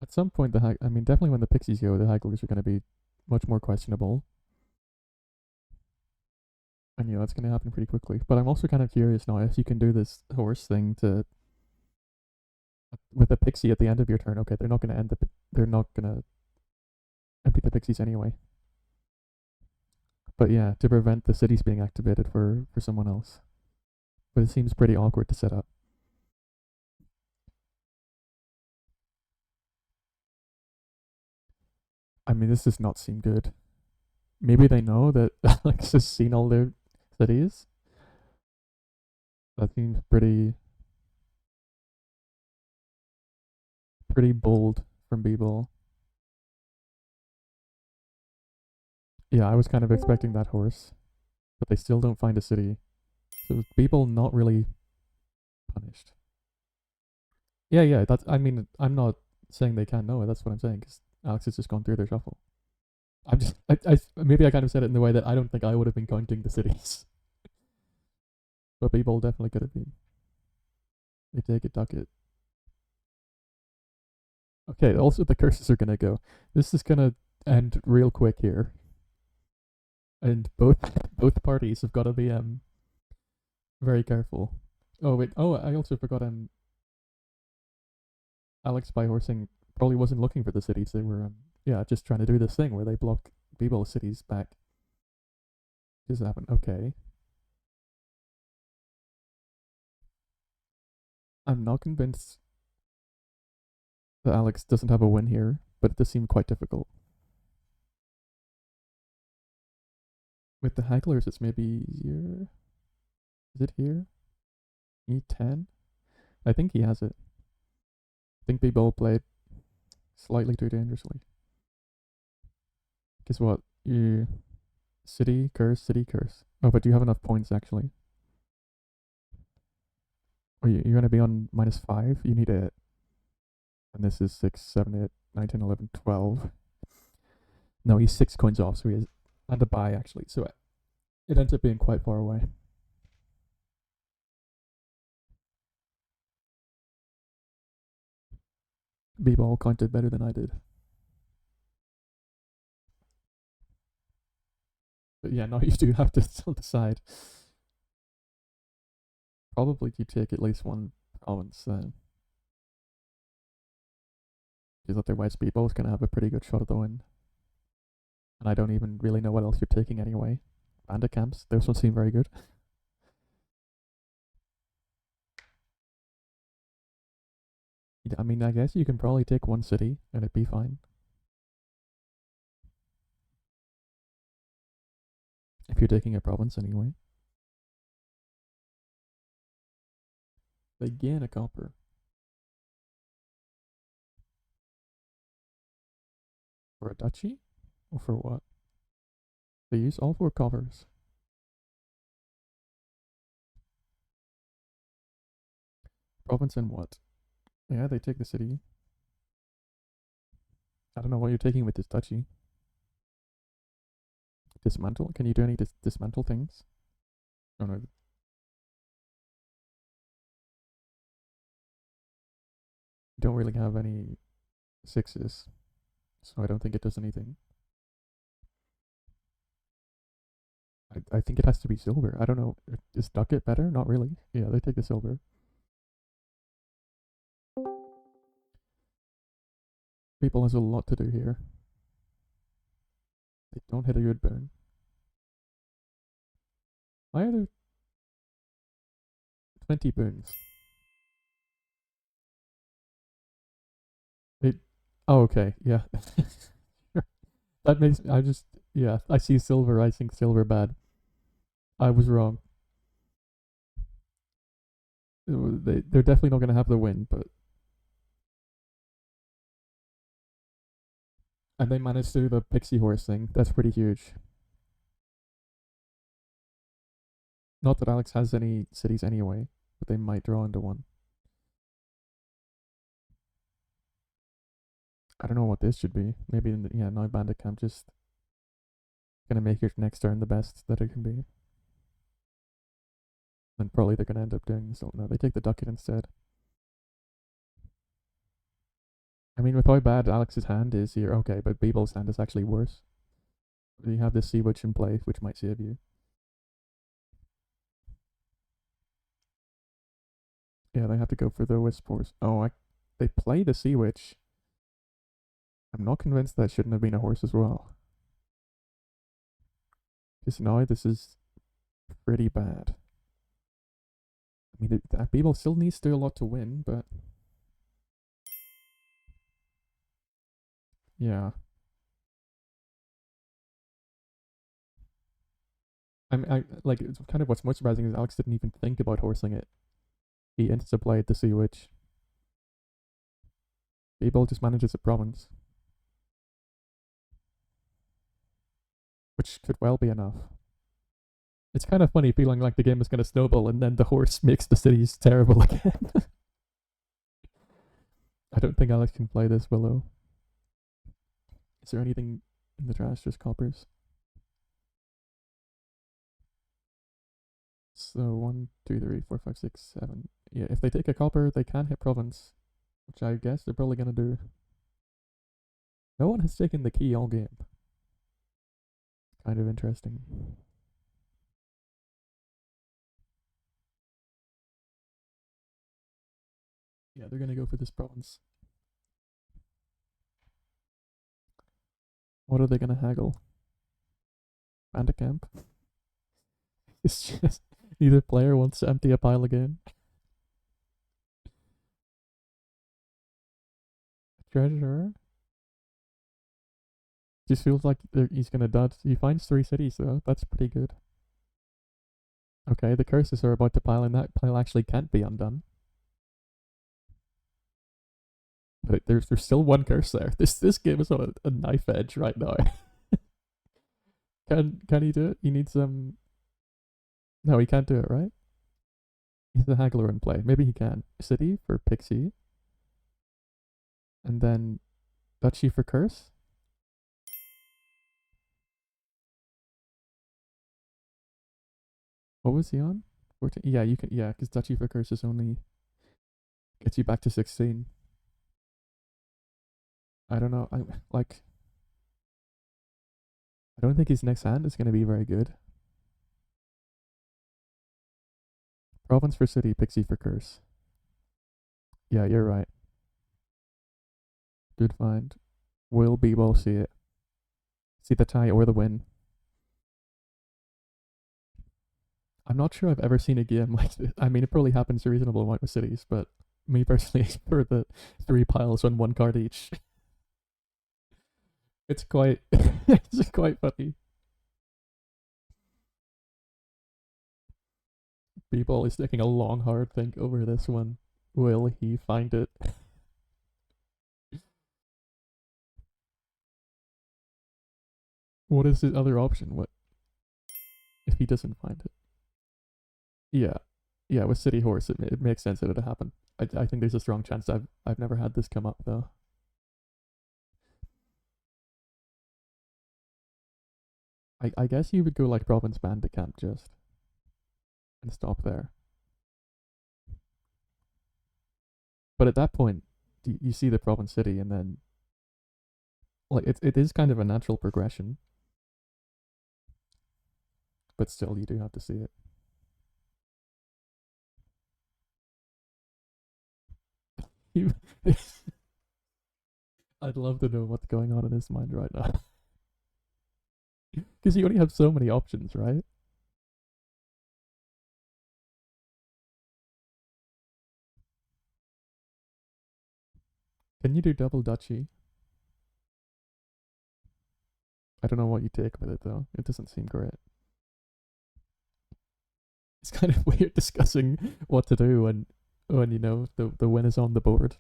at some point, I mean, definitely when the pixies go, the hagglers are going to be much more questionable. And that's going to happen pretty quickly. But I'm also kind of curious now if you can do this horse thing to with a pixie at the end of your turn. Okay, they're not going to they're not going to empty the pixies anyway. But yeah, to prevent the cities being activated for someone else. But it seems pretty awkward to set up. I mean, this does not seem good. Maybe they know that Alex has seen all their cities. That seems pretty bold from Mnbball. Yeah, I was kind of expecting that horse, but they still don't find a city. So Mnbball not really punished. Yeah, yeah. That's. I mean, I'm not saying they can't know it. That's what I'm saying. Because Alex has just gone through their shuffle. I'm just. Maybe I kind of said it in the way that I don't think I would have been counting the cities, but Mnbball definitely could have been. They take it, duck it. Okay. Also, the curses are gonna go. This is gonna end real quick here, and both parties have got to be very careful. Oh wait. Oh, I also forgot Alex by horsing probably wasn't looking for the cities. They were yeah, just trying to do this thing where they block Mnbball cities back. Does happen? Okay. I'm not convinced that Alex doesn't have a win here, but it does seem quite difficult. With the hagglers, it's maybe easier. Is it here? E10? I think he has it. I think Mnbball played slightly too dangerously. Guess what? You city curse, city curse. Oh, but do you have enough points actually? Or you're gonna be on -5? You need it. And this is 6, 7, 8, 9, 10, 11, 12. No, he's 6 coins off, so he has and a buy actually. So it ends up being quite far away. Mnbball counted better than I did. But yeah, now you do have to still decide. Probably you take at least one province then. Because otherwise Mnbball's going to have a pretty good shot at the win. And I don't even really know what else you're taking anyway. Bandit camps, those ones seem very good. I mean, I guess you can probably take one city and it'd be fine. If you're taking a province anyway. They gain a copper. For a duchy? Or for what? They use all 4 coppers. Province and what? Yeah, they take the city. I don't know what you're taking with this duchy. Dismantle? Can you do any dismantle things? Oh no. You don't really have any 6s, so I don't think it does anything. I think it has to be silver. I don't know. Is ducat better? Not really. Yeah, they take the silver. Mnbball has a lot to do here. They don't hit a good burn. Why are there 20 boons? Oh, okay, yeah. That makes me, yeah, I see silver, I think silver bad. I was wrong. They're definitely not going to have the win, but. And they managed to do the pixie horse thing. That's pretty huge. Not that Alex has any cities anyway, but they might draw into one. I don't know what this should be. Maybe now Bandit Camp just gonna make your next turn the best that it can be. And probably they're gonna end up doing this. No, they take the ducat instead. I mean, with how bad Alex's hand is here, okay, but Mnbball's hand is actually worse. You have this Sea Witch in play, which might save you. Yeah, they have to go for the Wisp Horse. Oh, they play the Sea Witch. I'm not convinced that shouldn't have been a horse as well. Because now this is pretty bad. I mean, Mnbball still needs to do a lot to win, but. Yeah. I like, it's kind of what's most surprising is Alex didn't even think about horsing it. He insta-played the Sea Witch. Mnbball just manages a province. Which could well be enough. It's kind of funny feeling like the game is going to snowball and then the horse makes the cities terrible again. I don't think Alex can play this Willow. Is there anything in the trash? Just coppers. So 1, 2, 3, 4, 5, 6, 7. Yeah, if they take a copper, they can hit province, which I guess they're probably gonna do. No one has taken the key all game. Kind of interesting. Yeah, they're gonna go for this province. What are they gonna haggle? Bandit camp? It's just neither player wants to empty a pile again. treasure. Just feels like he's gonna dodge. He finds 3 cities though. That's pretty good. Okay, the curses are about to pile in. That pile actually can't be undone. But there's still one curse there. This game is on a knife edge right now. Can he do it? He needs No, he can't do it, right? He's the haggler in play. Maybe he can. City for Pixie. And then Duchy for curse. What was he on? 14. Yeah, you can. Yeah, because Duchy for curse is only gets you back to 16. I don't know. I don't think his next hand is going to be very good. Province for city, Pixie for curse. Yeah, you're right. Good find. Will Mnbball see it? See the tie or the win? I'm not sure I've ever seen a game like this. I mean, it probably happens a reasonable amount with cities, but me personally, for the 3 piles on 1 card each, it's quite, it's quite funny. Mnbball is taking a long, hard think over this one. Will he find it? What is his other option? What if he doesn't find it? Yeah, yeah. With City Horse, it makes sense that it'll happen. I think there's a strong chance. I've never had this come up though. I guess you would go like Province Bandicamp just and stop there. But at that point, you see the Province City, and then like it is kind of a natural progression. But still, you do have to see it. You, I'd love to know what's going on in his mind right now. Because you only have so many options, right? Can you do double Duchy? I don't know what you take with it though. It doesn't seem great. It's kind of weird discussing what to do when you know the win is on the board.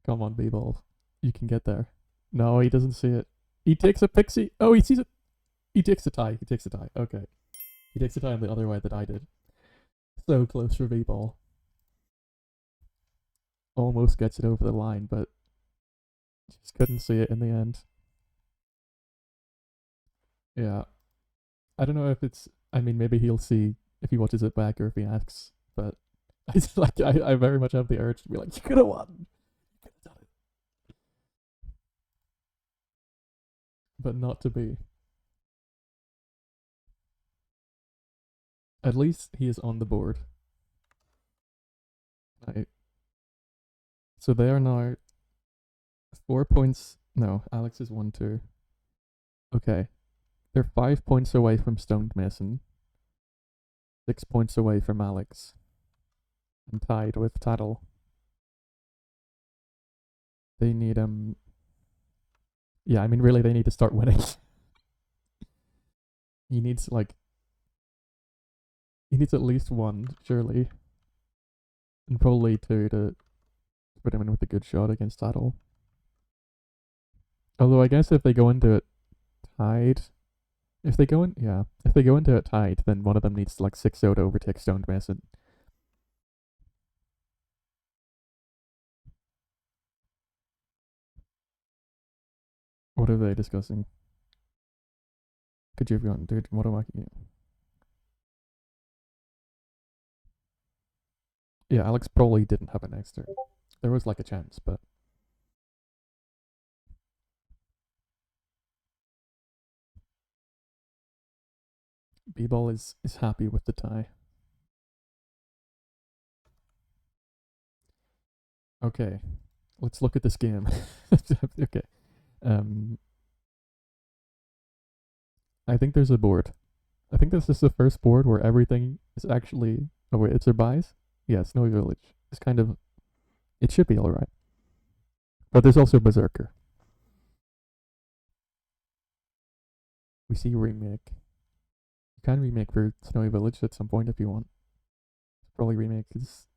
Come on, Mnbball. You can get there. No, he doesn't see it. He takes a pixie. Oh, he sees it. He takes the tie. He takes the tie. Okay. He takes the tie in the other way that I did. So close for Mnbball. Almost gets it over the line, but just couldn't see it in the end. Yeah. I don't know if it's. I mean, maybe he'll see if he watches it back or if he asks, but it's like I very much have the urge to be like, you could have won. You could have done it. But not to be. At least he is on the board. Right. So they are now 4 points. No, Alex is 1-2. Okay. They're 5 points away from Stoned Mason. 6 points away from Alex. And tied with Tattle. They need Yeah, I mean really they need to start winning. He needs at least 1, surely. And probably 2 to put him in with a good shot against Tattle. Although I guess if they go into it tied, if they go into it tied, then one of them needs to 6-0 to overtake Stoned Mason. What are they discussing? Could you have gone, dude? What am I? Yeah, Alex probably didn't have an extra. There was a chance, but Mnbball is happy with the tie. Okay, let's look at this game. Okay, I think there's a board. I think this is the first board where everything is actually. Oh wait, it's their buys. Yeah, Snowy Village. It's kind of. It should be all right. But there's also Berserker. We see remake. You can remake for Snowy Village at some point if you want. Probably remake is.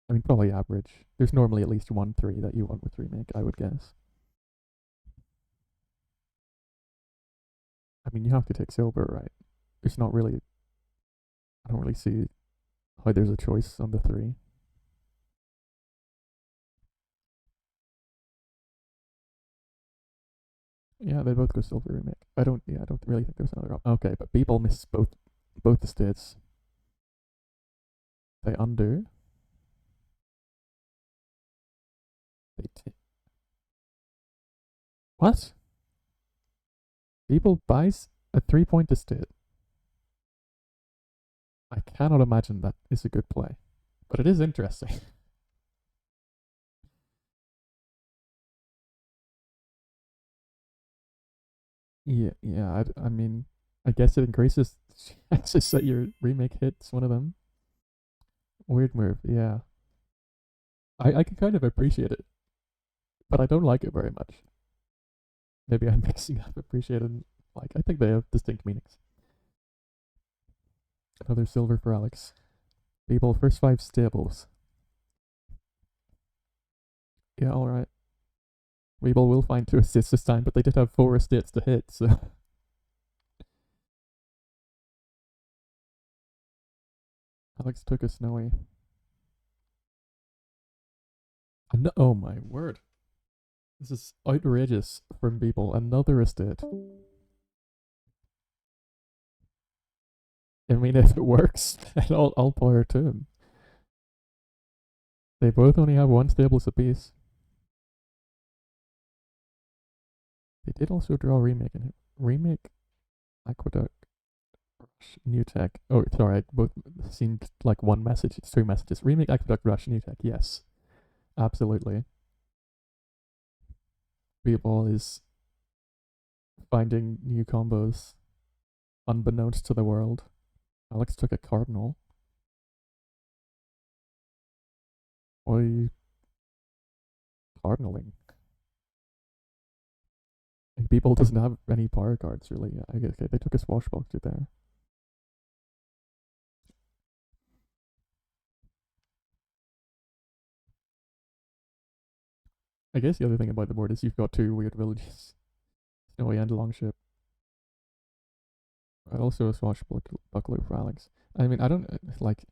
I mean, probably average. There's normally at least 1-3 that you want with remake, I would guess. I mean, you have to take silver, right? It's not really. I don't really see how there's a choice on the 3. Yeah, they both go silver remake. I don't. Yeah, I don't really think there's another option. Okay, but people miss both the states. They undo. They what? People buys a 3-point estate. I cannot imagine that is a good play, but it is interesting. Yeah. I mean, I guess it increases chances that your remake hits one of them. Weird move. Yeah, I can kind of appreciate it, but I don't like it very much. Maybe I'm mixing up appreciate and like. I think they have distinct meanings. Another silver for Alex. People, first 5 stables. Yeah, alright. Weeble will find 2 assists this time, but they did have 4 estates to hit, so. Alex took a snowy. Oh my word. This is outrageous from people. Another estate. I mean, if it works, then I'll power to him. They both only have 1 stables apiece. They did also draw remake in it. Remake Aqueduct. New tech. Oh, sorry, both seemed like one message. It's 2 messages. Remake Aqueduct Rush New tech. Yes, absolutely. People is finding new combos unbeknownst to the world. Alex took a cardinal. What are you cardinaling? People doesn't have any power cards really. I guess okay, they took a swashbuckler there. I guess the other thing about the board is you've got 2 weird villages. Snowy and Longship. But also a swashbuckler for Alex. I mean, I don't like.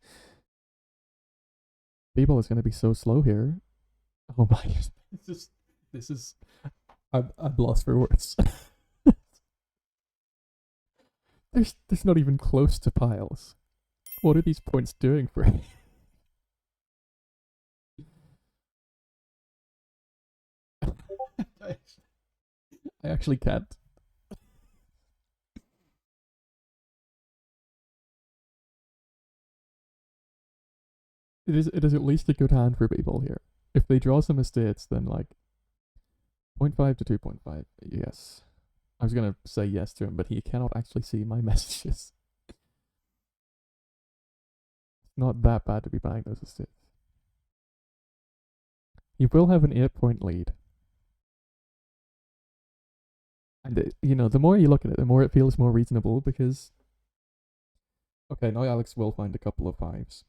People is going to be so slow here. Oh my! This is. I'm lost for words. there's not even close to piles. What are these points doing for? I actually can't. It is at least a good hand for people here. If they draw some estates, then like 0.5 to 2.5. Yes. I was gonna say yes to him, but he cannot actually see my messages. It's not that bad to be buying those estates. He will have an 8-point lead. And the more you look at it, the more it feels more reasonable because okay, now Alex will find a couple of 5s.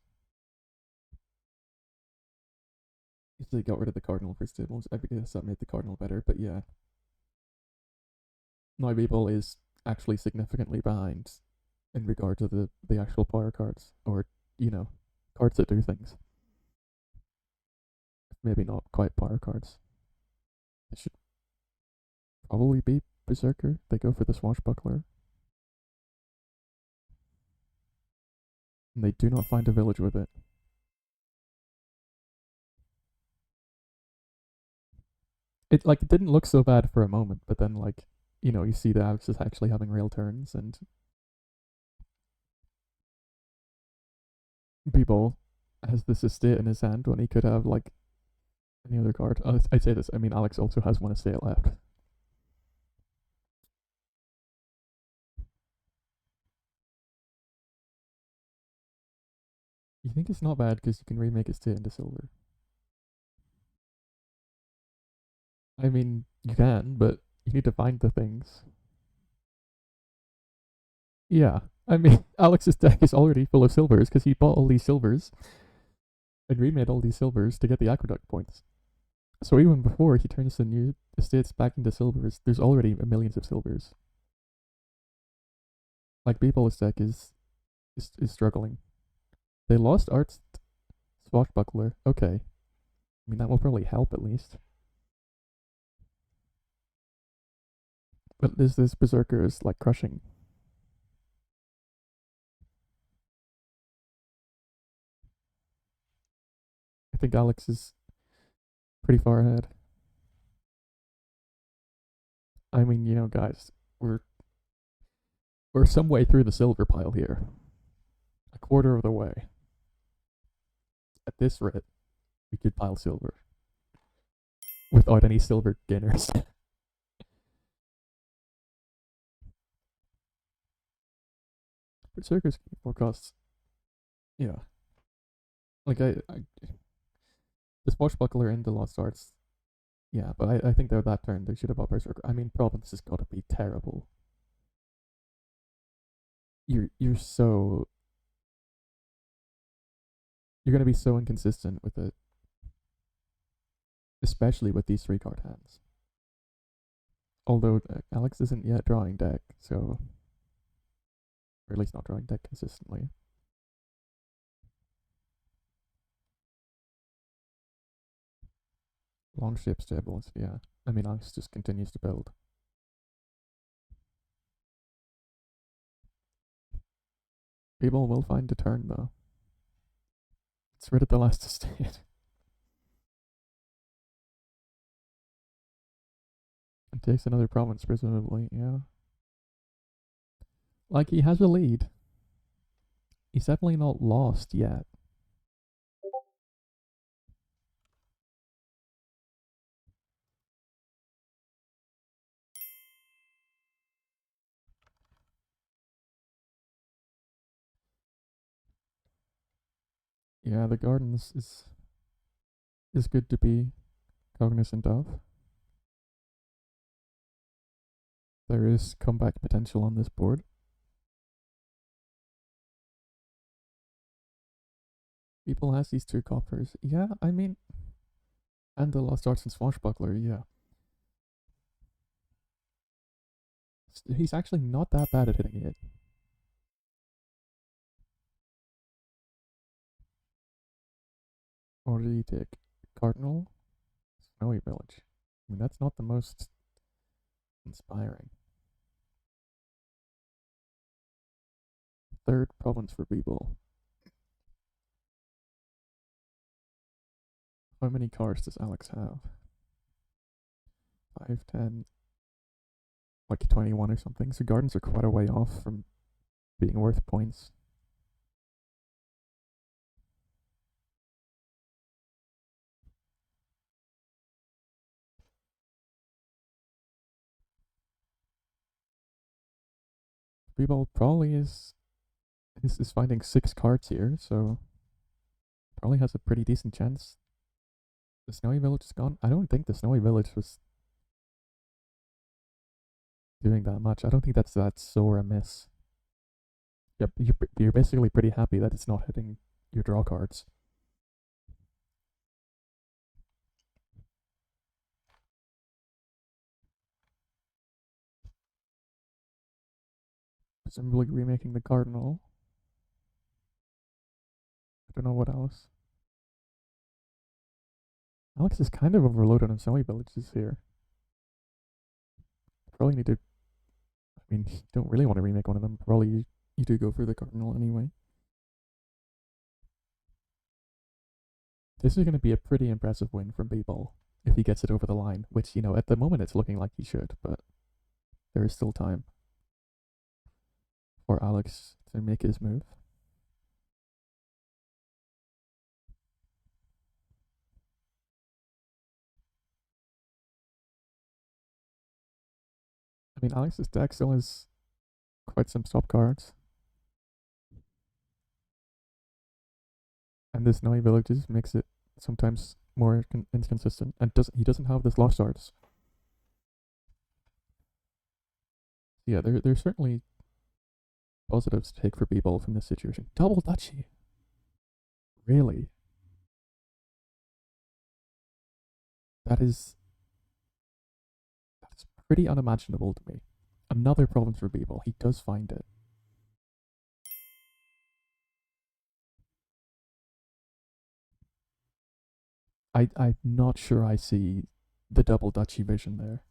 If they got rid of the cardinal for stables, I guess that made the cardinal better, but yeah. Now people is actually significantly behind in regard to the actual power cards, or, cards that do things. Maybe not quite power cards. It should probably be Berserker. They go for the Swashbuckler. And they do not find a village with it. It didn't look so bad for a moment, but then you see that Alex is actually having real turns and people has this estate in his hand when he could have any other card. I'd say this. I mean, Alex also has 1 estate left. You think it's not bad because you can remake his state into silver? I mean, you can, but you need to find the things. Yeah, I mean, Alex's deck is already full of silvers because he bought all these silvers and remade all these silvers to get the aqueduct points. So even before he turns the new estates back into silvers, there's already millions of silvers. Like Mnbball's deck is struggling. They lost Art's Swashbuckler. Okay, I mean that will probably help at least. But this Berserker is like crushing. I think Alex is pretty far ahead. I mean, guys, we're some way through the silver pile here. A quarter of the way. At this rate, we could pile silver without any silver gainers. Berserker's forecasts, yeah. Like the Swashbuckler and the Lost Arts, yeah. But I think that turn they should have bought Berserker. I mean, Province has got to be terrible. You're so you're gonna be so inconsistent with it, especially with these 3-card hands. Although Alex isn't yet drawing deck, so or at least not drawing deck consistently. Long ship stables, yeah. I mean, Alex just continues to build. People will find a turn though. It's rid of the last estate. It takes another province, presumably, yeah. Like, he has a lead. He's definitely not lost yet. Yeah, the gardens is good to be cognizant of. There is comeback potential on this board. People has these 2 coppers. Yeah, I mean, and the Lost Arts and Swashbuckler, yeah. He's actually not that bad at hitting it. Or did he take Cardinal? Snowy Village. I mean, that's not the most inspiring. 3rd province for Mnbball. How many cards does Alex have? 5, 10, like 21 or something. So gardens are quite a way off from being worth points. Mnbball probably is finding 6 cards here, so probably has a pretty decent chance. The Snowy Village is gone. I don't think the Snowy Village was doing that much. I don't think that's that sore a miss. Yep, you're basically pretty happy that it's not hitting your draw cards. Presumably remaking the Cardinal. I don't know what else. Alex is kind of overloaded on Snowy Villages here. Probably need to. I mean, you don't really want to remake one of them. Probably you do go for the Cardinal anyway. This is going to be a pretty impressive win from Mnbball if he gets it over the line, which, at the moment it's looking like he should, but there is still time for Alex to make his move. I mean, Alex's deck still has quite some stop cards. And this knowing villages makes it sometimes more inconsistent. And he doesn't have this lost arts. Yeah, there's certainly positives to take for Mnbball from this situation. Double duchy. Really? That is pretty unimaginable to me. Another problem for Mnbball. He does find it. I'm not sure I see the double duchy vision there.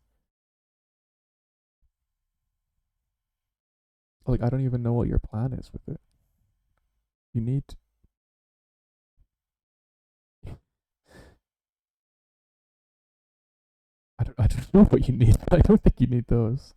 Like, I don't even know what your plan is with it. You need. I don't know what you need. I don't think you need those.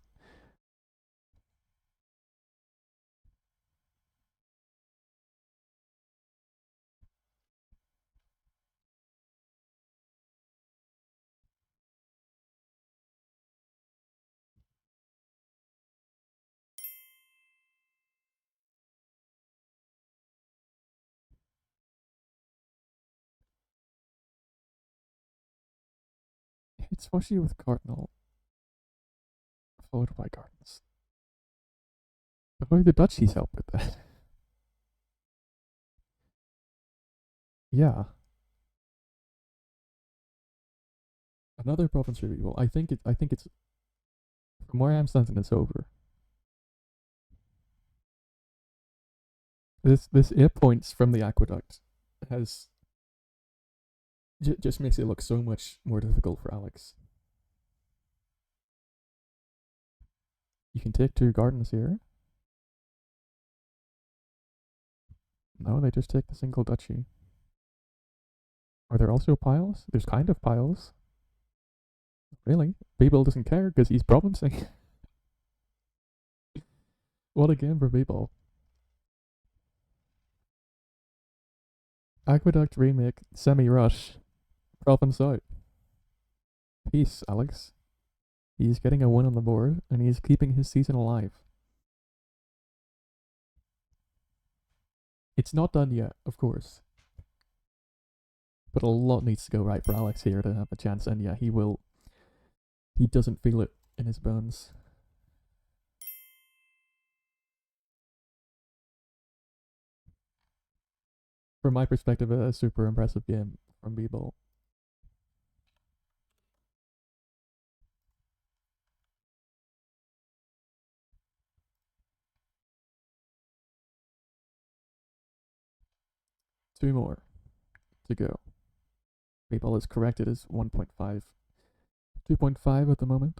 It's especially with Cardinal followed by Gardens. But why the duchies help with that? Yeah. Another province removal. I think it's from where I'm standing. It's over. This 8 points from the aqueduct has just makes it look so much more difficult for Alex. You can take 2 gardens here. No, they just take the single duchy. Are there also piles? There's kind of piles. Really? Mnbball doesn't care because he's provincing. What a game for Mnbball. Aqueduct remake, semi-rush, province out. Peace, Alex. He's getting a win on the board, and he's keeping his season alive. It's not done yet, of course. But a lot needs to go right for Alex here to have a chance, and yeah, he will. He doesn't feel it in his bones. From my perspective, a super impressive game from Mnbball. Two more to go. Mnbball is corrected as 1.5. 2.5 at the moment.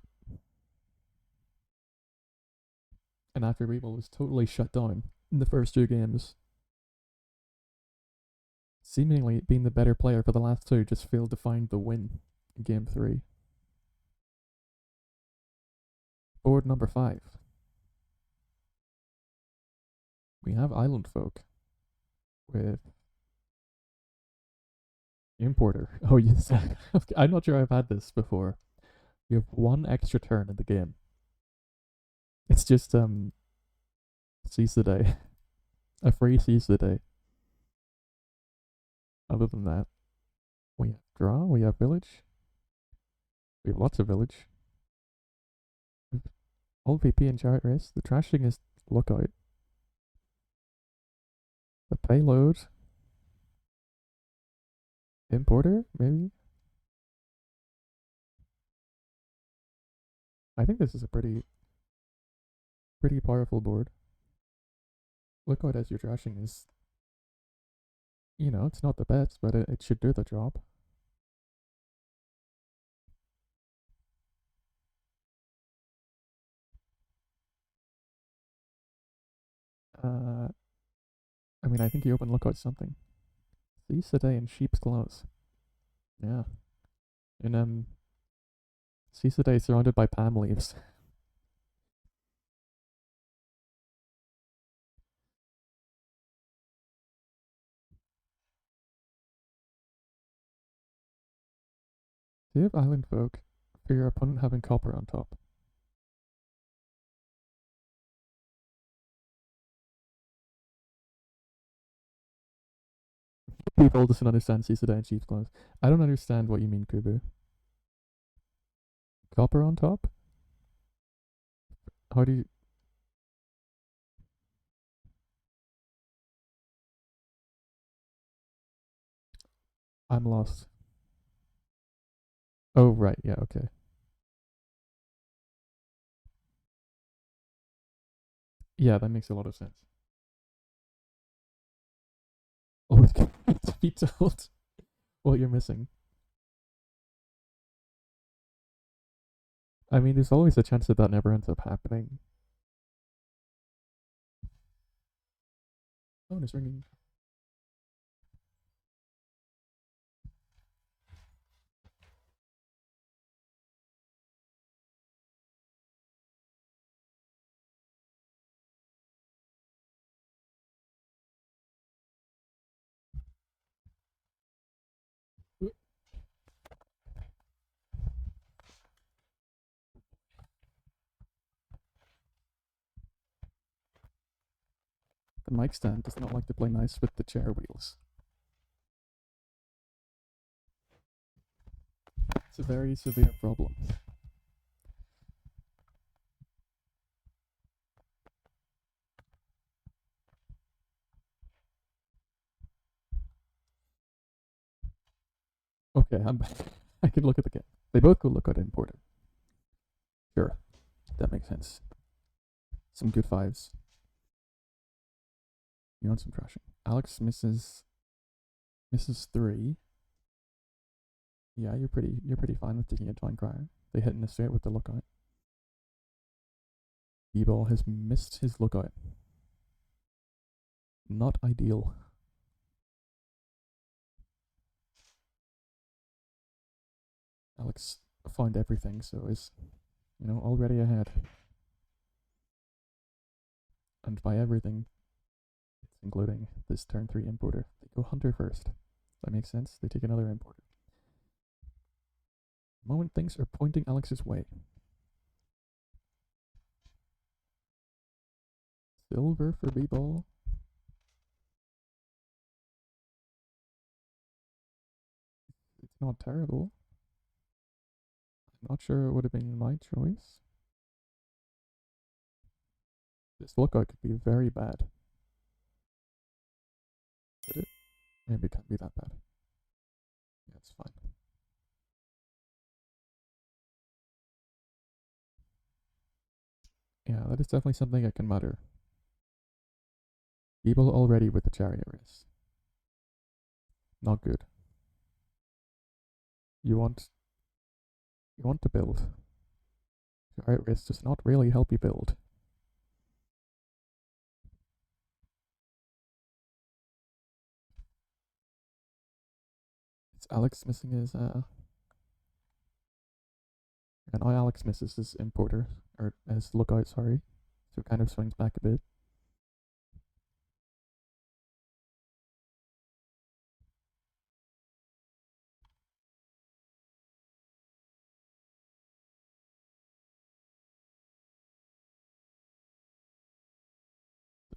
And after Mnbball was totally shut down in the first 2 games, seemingly being the better player for the last 2, just failed to find the win in game 3. Board number 5. We have Island Folk with Importer. Oh, yes. I'm not sure I've had this before. You have 1 extra turn in the game. It's just, seize the day. A free seize the day. Other than that, we have draw, we have village. We have lots of village. Old VP and Chariot Race. The trashing is lookout. The payload. Importer, maybe? I think this is a pretty powerful board. Lookout as your trashing is, it's not the best, but it should do the job. I mean, I think you open lookout something. These today in sheep's clothes. Yeah. And Today surrounded by palm leaves. Do you have Island Folk for your opponent having copper on top? People doesn't understand Sisada in sheep's clothes. I don't understand what you mean, Kubu. Copper on top? How do you... I'm lost. Oh, right. Yeah, okay. Yeah, that makes a lot of sense. Oh, it's be told what you're missing. I mean, there's always a chance that that never ends up happening. Oh, it's ringing. The mic stand does not like to play nice with the chair wheels. It's a very severe problem. Okay, I'm back. I can look at the game. They both could look at importer. Sure, that makes sense. Some good fives. You want some trashing. Alex misses 3. Yeah, you're pretty fine with taking a Twine Crier. They hit in a straight with the lookout. Mnbball has missed his lookout. Not ideal. Alex found everything, so is, already ahead. And by everything, it's including this turn 3 importer. They go Hunter first. That makes sense. They take another importer. The moment things are pointing Alex's way. Silver for Mnbball. It's not terrible. I'm not sure it would have been my choice. This lookout could be very bad. Did it? Maybe it can't be that bad. Yeah, it's fine. Yeah, that is definitely something I can mutter. Mnbball already with the Chariot Race. Not good. You want to build. Chariot Race does not really help you build. It's Alex missing his and Alex misses his importer, or his lookout, sorry. So it kind of swings back a bit.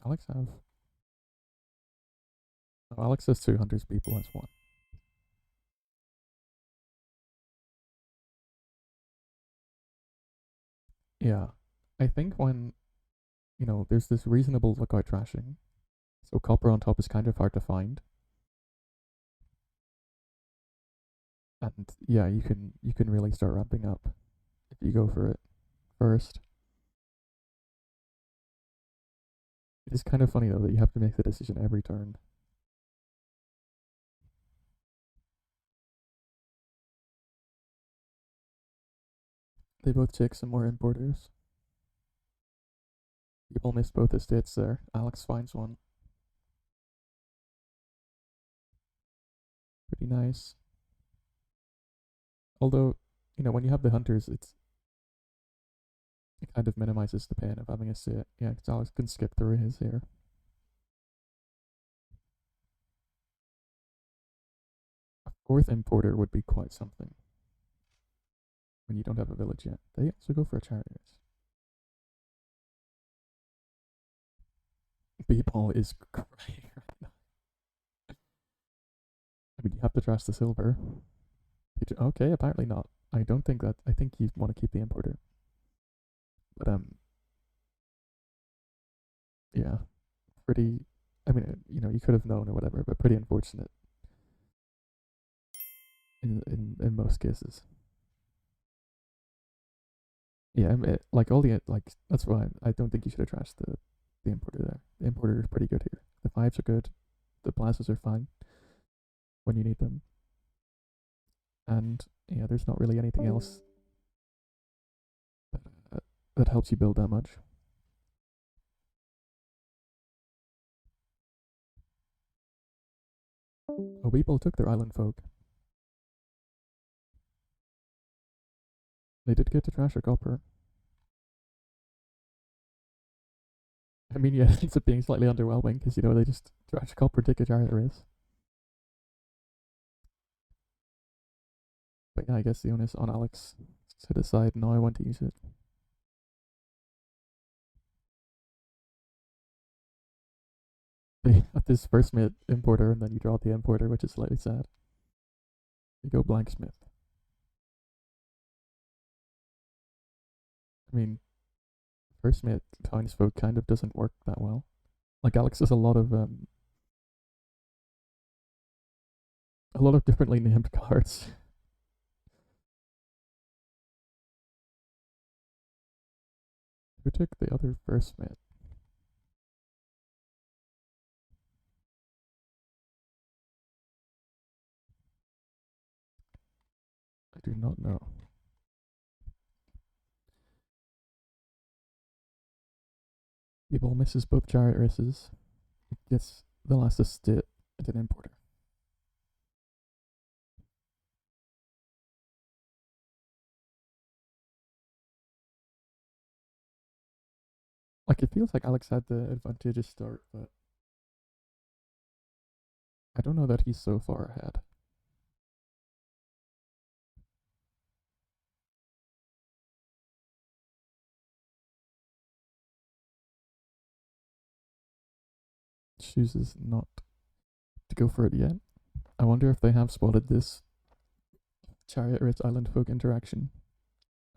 Alex have... Oh, Alex has 2 hunters, people has 1. Yeah. I think when, there's this reasonable lookout trashing, so copper on top is kind of hard to find. And yeah, you can really start ramping up if you go for it first. It is kind of funny though that you have to make the decision every turn. They both take some more importers. People missed both estates there. Alex finds one. Pretty nice. Although, when you have the hunters, it kind of minimizes the pain of having a estate. Yeah, because Alex can skip through his here. A 4th importer would be quite something when you don't have a village yet. They also go for a Chariot Race. Mnbball is crying right now. mean, you have to trash the silver. Okay, apparently not. I don't think that. I think you want to keep the importer. But yeah, pretty. I mean, you could have known or whatever, but pretty unfortunate in most cases. Yeah, I mean, like all the like that's why I don't think you should have trashed the importer there. The importer is pretty good here. The fives are good. The plazas are fine when you need them. And yeah, there's not really anything else that, that helps you build that much. Oh, people took their island folk. They did get to trash a copper. I mean, yeah, it ends up being slightly underwhelming because they just trash a copper, take a Chariot Race. But yeah, I guess the onus on Alex to decide now I want to use it. At this first mate importer, and then you draw the importer, which is slightly sad. You go blanksmith. I mean, first mate townsfolk kind of doesn't work that well. Like Alex has a lot of differently named cards. Who took the other first mate? I do not know. People misses both Chariot Races. Gets the last estate and an importer. Like it feels like Alex had the advantageous start, but I don't know that he's so far ahead. Chooses not to go for it yet. I wonder if they have spotted this Chariot Race Island Folk interaction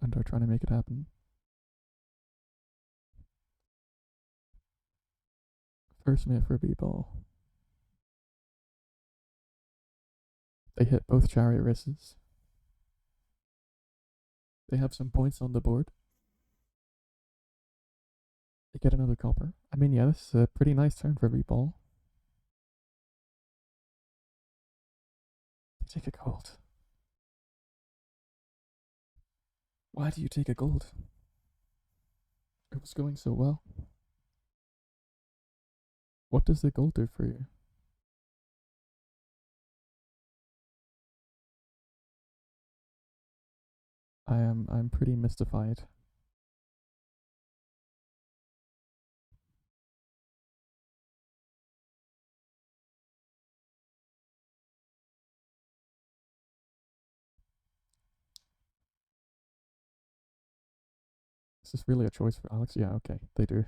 and are trying to make it happen. First mate for Mnbball. They hit both Chariot Races. They have some points on the board. They get another copper. I mean, yeah, this is a pretty nice turn for Mnbball. They take a gold. Why do you take a gold? It was going so well. What does the gold do for you? I'm pretty mystified. Is this really a choice for Alex? Yeah, okay, they do.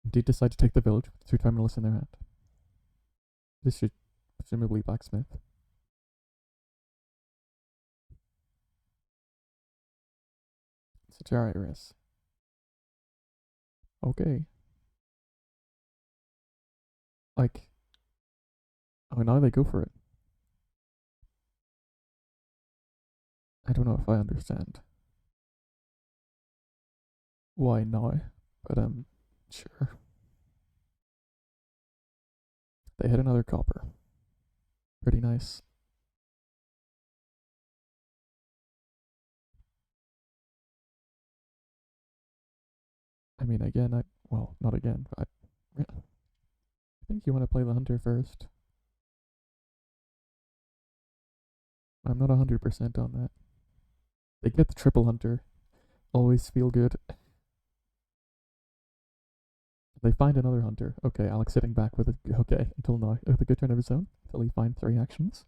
Indeed decide to take the village with 2 terminals in their hand. This should presumably blacksmith. It's a Chariot Race. Okay. Like, oh, now they go for it. I don't know if I understand why now, but sure. They hit another copper. Pretty nice. I mean, again, well, not again, but I think you want to play the hunter first. I'm not 100% on that. They get the triple hunter. Always feel good. They find another hunter. Okay, Alex sitting back with okay, until now, with a good turn of his own, until he finds 3 actions.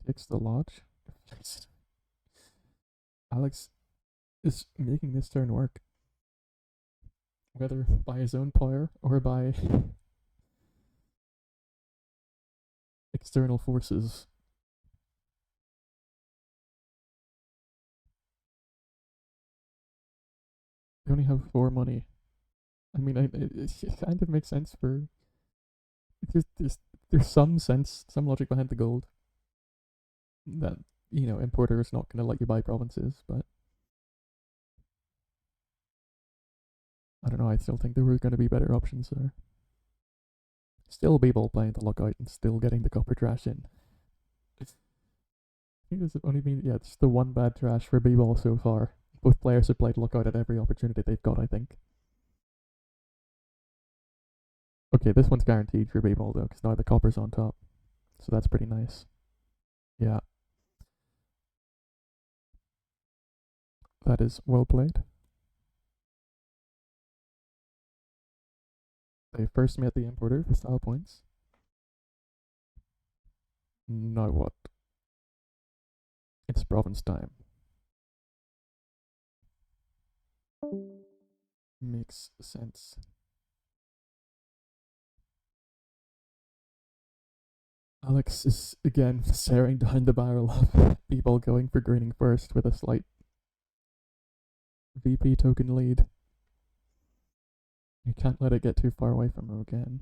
Takes the lodge. Alex is making this turn work. Whether by his own power or by external forces. They only have 4 money. I mean, it kind of makes sense for. There's some sense, some logic behind the gold that importer is not going to let you buy provinces, but I don't know. I still think there were going to be better options there. Still Mnbball playing the lookout and still getting the copper trash in. I think there's only been it's the one bad trash for Mnbball so far. Both players have played lookout at every opportunity they've got, I think. Okay, this one's guaranteed for Mnbball though, because now the copper's on top. So that's pretty nice. Yeah. That is well played. They first met the importer for style points. Now what? It's province time. Makes sense. Alex is again staring down the barrel of Mnbball going for greening first with a slight VP token lead. You can't let it get too far away from him again.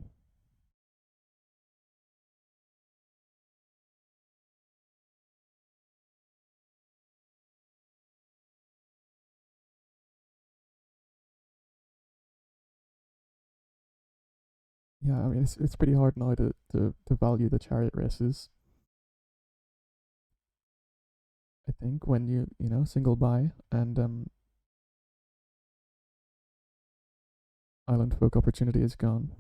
Yeah, I mean it's pretty hard now to value the chariot races. I think when you single buy and island folk opportunity is gone.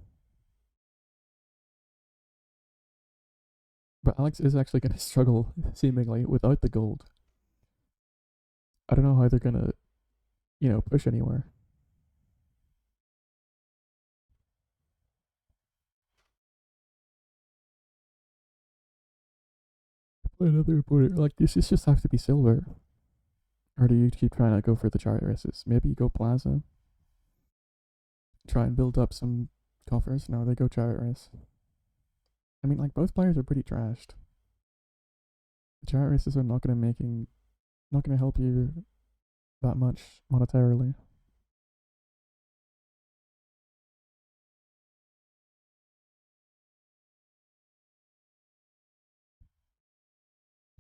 But Alex is actually going to struggle seemingly without the gold. I don't know how they're gonna push anywhere. Another reporter like this just have to be silver. Or do you keep trying to go for the chariot races? Maybe you go plaza. Try and build up some coffers. No, they go chariot race. I mean, like both players are pretty trashed. The chariot races are not gonna help you that much monetarily.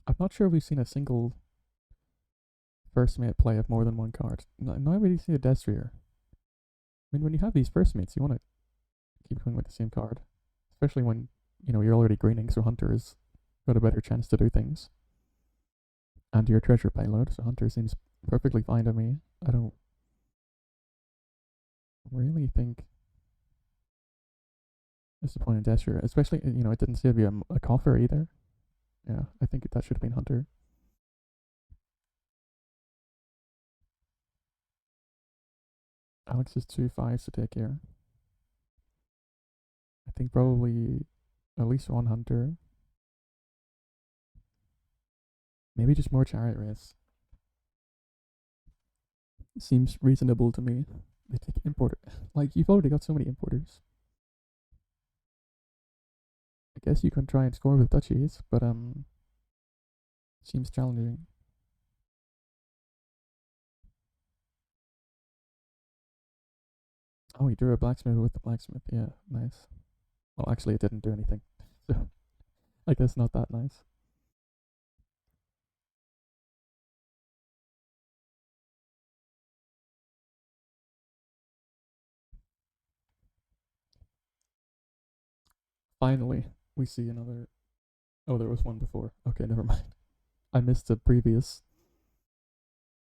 I'm not sure we've seen a single first mate play of more than one card. Not really see a Destrier. I mean, when you have these first mates, you want to keep going with the same card, especially when you're already greening, so Hunter's got a better chance to do things. And your treasure payload, so Hunter seems perfectly fine to me. I don't really think there's a point in Destrier, especially it didn't save you a coffer either. Yeah, I think that should have been Hunter. Alex has 2 5s to take here. I think probably at least one Hunter. Maybe just more Chariot Race. Seems reasonable to me. They take importer. Like, you've already got so many importers. I guess you can try and score with duchies, but seems challenging. Oh, he drew a blacksmith with the blacksmith. Yeah, nice. Well, actually, it didn't do anything. So, I guess not that nice. Finally, we see another. Oh, there was one before. Okay, never mind. I missed the previous.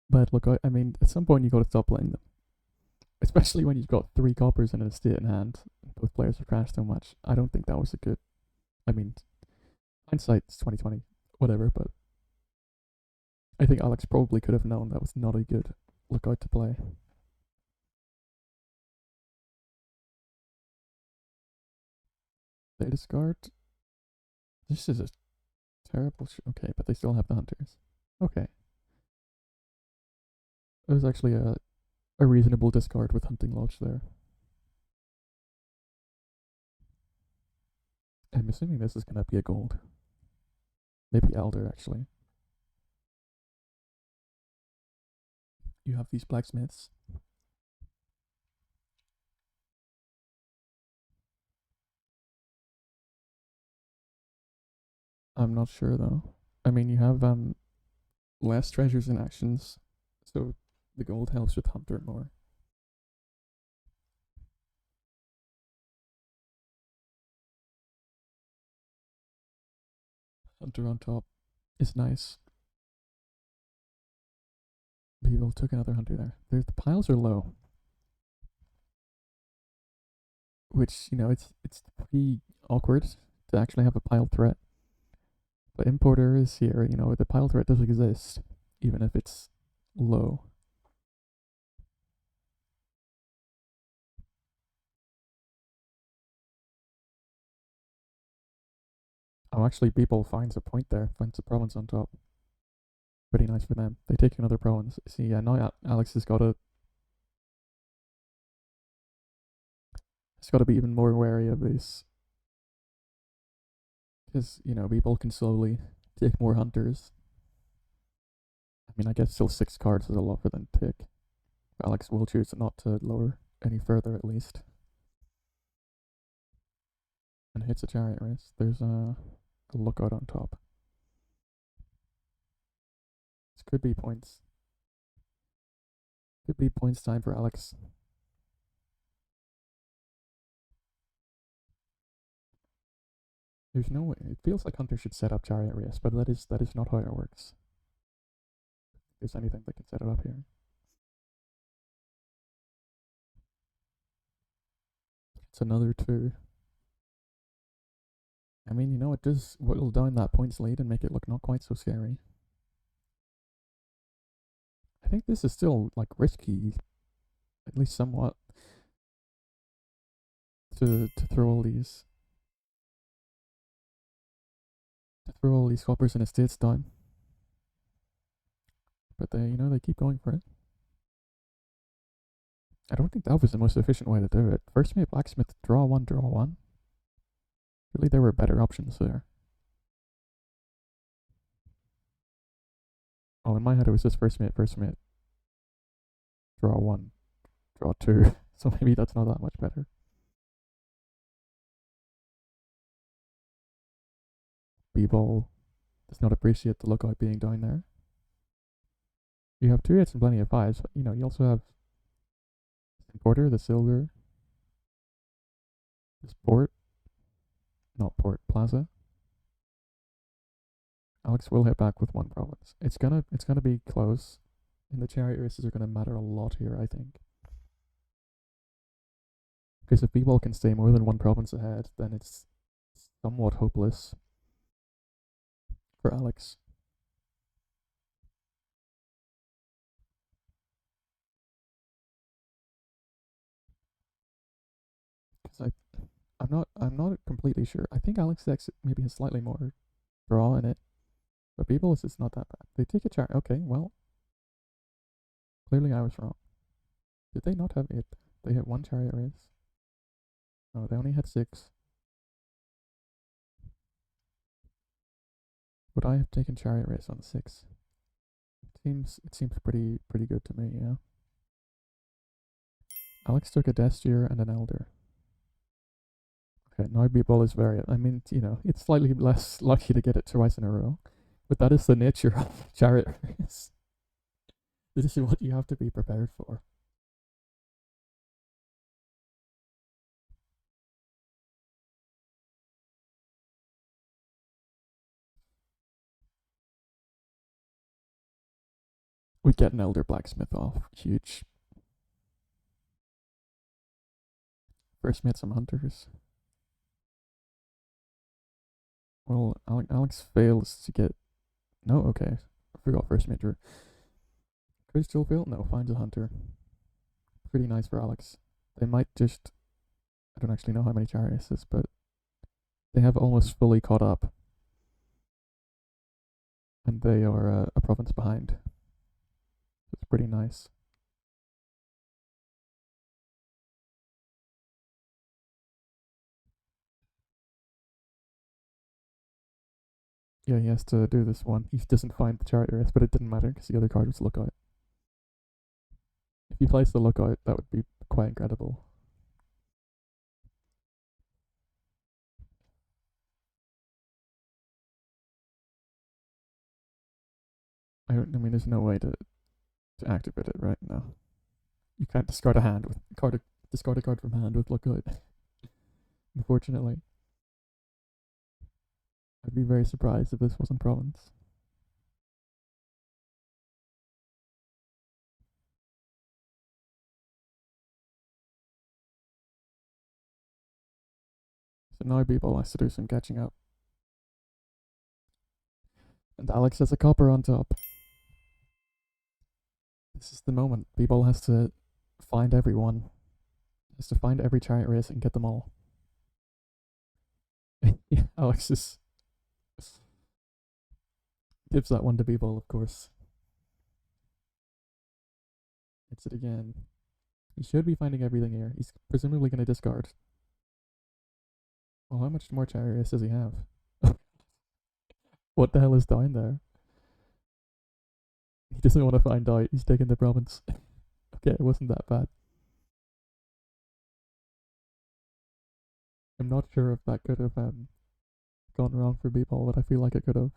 But look, I mean, at some point you got to stop playing them, especially when you've got 3 coppers and an estate in hand. Both players have crashed so much. I don't think that was a good. I mean, hindsight's 2020, whatever. But I think Alex probably could have known that was not a good lookout to play. They discard. This is a terrible. Okay, but they still have the hunters. Okay, it was actually a reasonable discard with hunting lodge there. I'm assuming this is gonna be a gold. Maybe elder, actually. You have these blacksmiths. I'm not sure though. I mean, you have less treasures and actions, so the gold helps with hunter more. Hunter on top is nice. People took another hunter there. The piles are low, which it's pretty awkward to actually have a pile threat. But importer is here. The pile threat does exist, even if it's low. Oh, actually, people finds a point there. Finds a province on top. Pretty nice for them. They take another province. See, yeah, now Alex has got to. He's got to be even more wary of this, because people can slowly take more hunters. I mean, I guess still 6 cards is a lot for them to take. Alex will choose not to lower any further, at least. And hits a chariot race. There's a lookout on top. This could be points. Could be points time for Alex. There's no way. It feels like Hunter should set up Chariot Race, but that is not how it works. If there's anything that can set it up here. It's another 2. I mean, it does whittle down that points lead and make it look not quite so scary. I think this is still like risky, at least somewhat, to throw all these swappers and estates down. But they keep going for it. I don't think that was the most efficient way to do it. First mate blacksmith, draw 1, draw 1. Really, there were better options there. Oh, in my head it was just first mate, draw 1, draw 2. So maybe that's not that much better. B-ball does not appreciate the lookout being down there. You have 2 hits and plenty of 5s, but you also have Porter, the silver, this port, not port, plaza. Alex will hit back with 1 province. It's gonna be close, and the chariot races are gonna matter a lot here, I think. Because if B-ball can stay more than 1 province ahead, then it's somewhat hopeless for Alex. Because I'm not completely sure. I think Alex X maybe has slightly more draw in it, but B-ball is just not that bad. They take a chariot. Okay, well, clearly I was wrong. Did they not have 8? They hit 1 chariot race. No, they only had 6. Would I have taken chariot race on 6? It seems pretty good to me, yeah. Alex took a Destier and an Elder. Okay, now B-ball is very. I mean, it's slightly less lucky to get it twice in a row, but that is the nature of chariot race. This is what you have to be prepared for. We get an Elder Blacksmith off. Huge. First met some hunters. Well, Alex fails to get. No, okay. I forgot first major. Could still fail? No, finds a hunter. Pretty nice for Alex. They might just. I don't actually know how many chariots is, but they have almost fully caught up. And they are a province behind. It's pretty nice. Yeah, he has to do this one. He doesn't find the Chariot Race, but it didn't matter because the other card was Lookout. If he plays the Lookout, that would be quite incredible. I mean, there's no way to activate it right now. You can't discard a hand with discard a card from hand with Lookout. Unfortunately, I'd be very surprised if this wasn't Province. So now Mnbball has to do some catching up. And Alex has a copper on top. This is the moment. Mnbball has to find everyone. Has to find every Chariot Race and get them all. Yeah, Alex is gives that one to Mnbball, of course. Hits it again. He should be finding everything here. He's presumably going to discard. Well, how much more Chariot Race does he have? What the hell is down there? He doesn't want to find out. He's taking the province. Okay, it wasn't that bad. I'm not sure if that could have gone wrong for Mnbball, but I feel like it could have.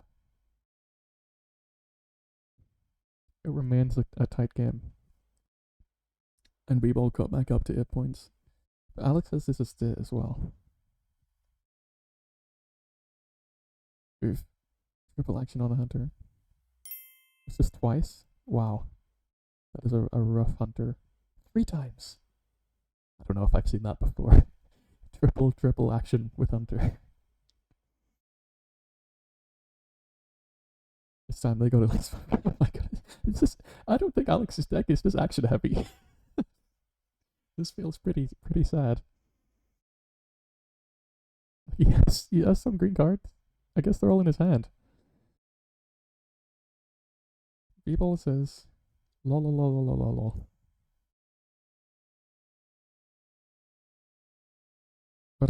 It remains a tight game. And Mnbball got back up to 8 points. But Alex has this as well. We've triple action on the hunter. Is this twice? Wow. That is a rough hunter. 3 times. I don't know if I've seen that before. Triple action with hunter. This time they go to least. Oh my goodness. It's just, I don't think Alex's deck is just action heavy. This feels pretty sad. He has some green cards. I guess they're all in his hand. Mnbball says, lol lol lol lol lol lol. But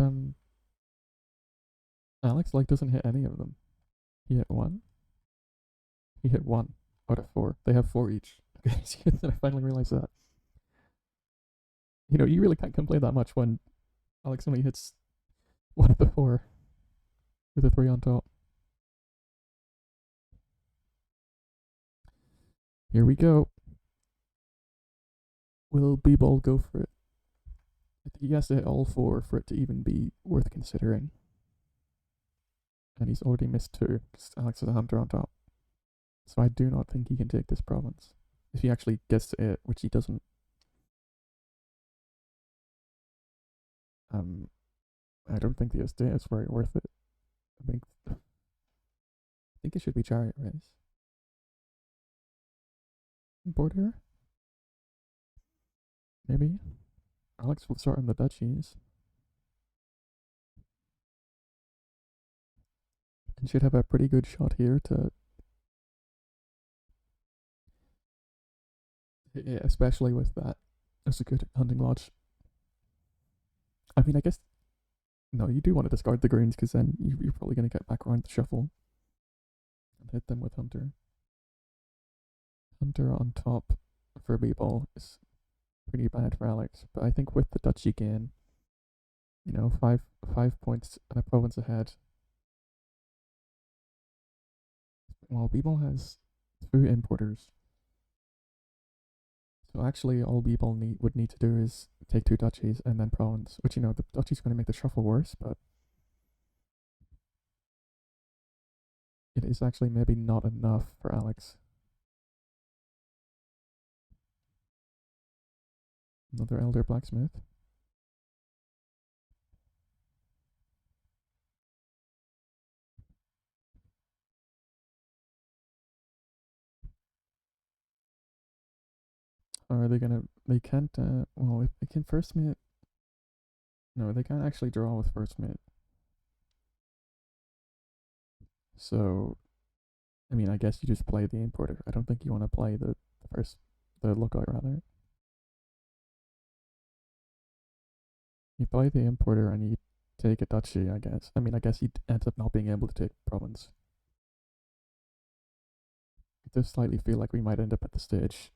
Alex like doesn't hit any of them. He hit one. He hit one out of 4. They have 4 each. Okay, I finally realized that. You know, you really can't complain that much when Alex only hits one of the 4 with a 3 on top. Here we go. Will Mnbball go for it? I think he has to hit all 4 for it to even be worth considering. And he's already missed 2 because Alex has a hunter on top. So I do not think he can take this province. If he actually gets to it, which he doesn't. I don't think the estate is very worth it. I think it should be Chariot Race. Border? Maybe. Alex will start on the duchies. And should have a pretty good shot here to. Yeah, especially with that. That's a good hunting lodge. I mean, I guess. No, you do want to discard the greens because then you're probably going to get back around the shuffle and hit them with Hunter. Hunter on top for Mnbball is pretty bad for Alex, but I think with the duchy gain, you know, 5 points and a province ahead. Well, Mnbball has 2 importers. So actually, all Mnbball would need to do is take 2 duchies and then province, which, you know, the duchy's going to make the shuffle worse, but it is actually maybe not enough for Alex. Another Elder Blacksmith. Or are they gonna? They can't. Well, if they can first mate. No, they can't actually draw with first mate. So, I mean, I guess you just play the importer. I don't think you want to play the lookout rather. You play the importer and you take a duchy, I guess. I mean, I guess you end up not being able to take province. I just slightly feel like we might end up at the stage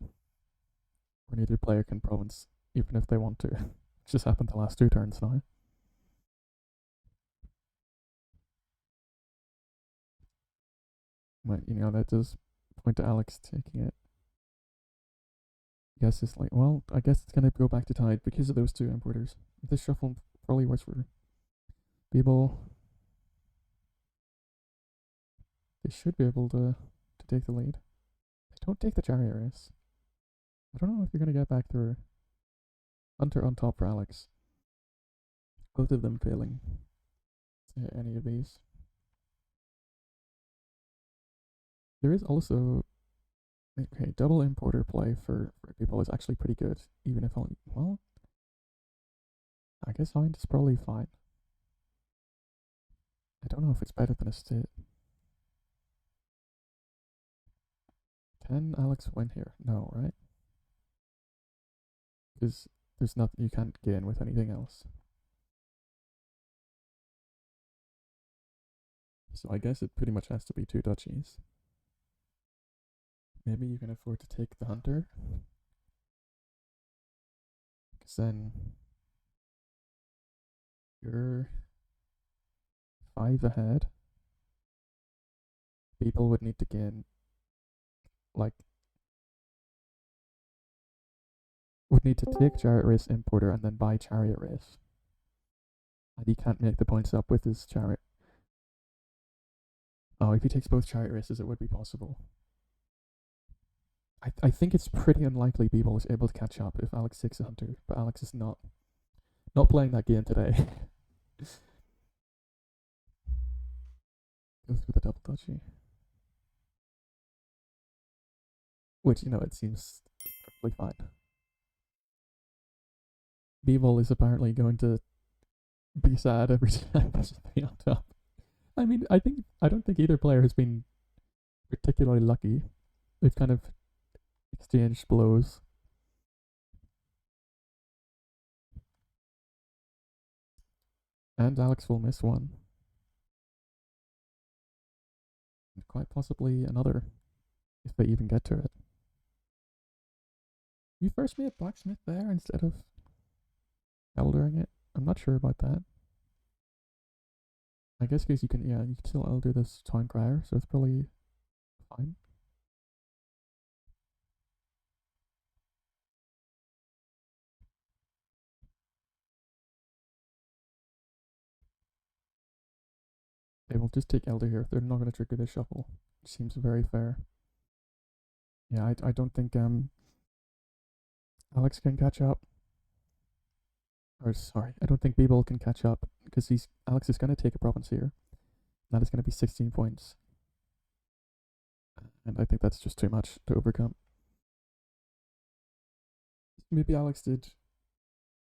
where neither player can province, even if they want to. It's just happened the last 2 turns now. But, that does point to Alex taking it. I guess it's like, well, I guess it's going to go back to tied because of those 2 importers. This shuffle probably works for Mnbball. They should be able to take the lead. They don't take the Chariot Race. I don't know if you're going to get back through. Hunter on top for Alex. Both of them failing to hit any of these. There is also, okay, double importer play for people is actually pretty good, even if only, well, I guess Hound is probably fine. I don't know if it's better than a state. Can Alex win here? No, right? Because there's nothing, you can't gain with anything else. So I guess it pretty much has to be 2 duchies. Maybe you can afford to take the hunter. Because then you're 5 ahead. People would need to gain, like, would need to take Chariot Race importer and then buy Chariot Race. And he can't make the points up with his Chariot. Oh, if he takes both Chariot Races, it would be possible. I think it's pretty unlikely Mnbball is able to catch up if Alex takes a hunter, but Alex is not playing that game today. Goes with a double duchy. Which, it seems perfectly fine. Mnbball is apparently going to be sad every time there's something on top. I mean, I don't think either player has been particularly lucky. They've kind of exchanged blows. And Alex will miss one. And quite possibly another, if they even get to it. You first made blacksmith there instead of eldering it? I'm not sure about that. I guess because you can still elder this town crier, so it's probably fine. They will just take elder here. They're not going to trigger this shuffle. Which seems very fair. Yeah, I don't think Alex can catch up. Or sorry, I don't think Mnbball can catch up because Alex is going to take a province here. That is going to be 16 points. And I think that's just too much to overcome. Maybe Alex did,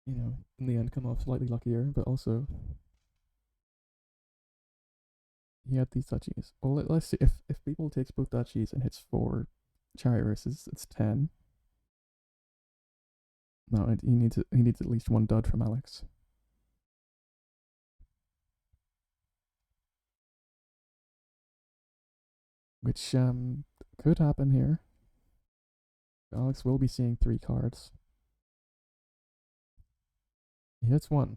in the end come off slightly luckier, but also he had these duchies. Well, let's see. If Mnbball takes both duchies and hits 4 Chariot Races, it's 10. No, he needs at least 1 dud from Alex. Which could happen here. Alex will be seeing 3 cards. He hits 1,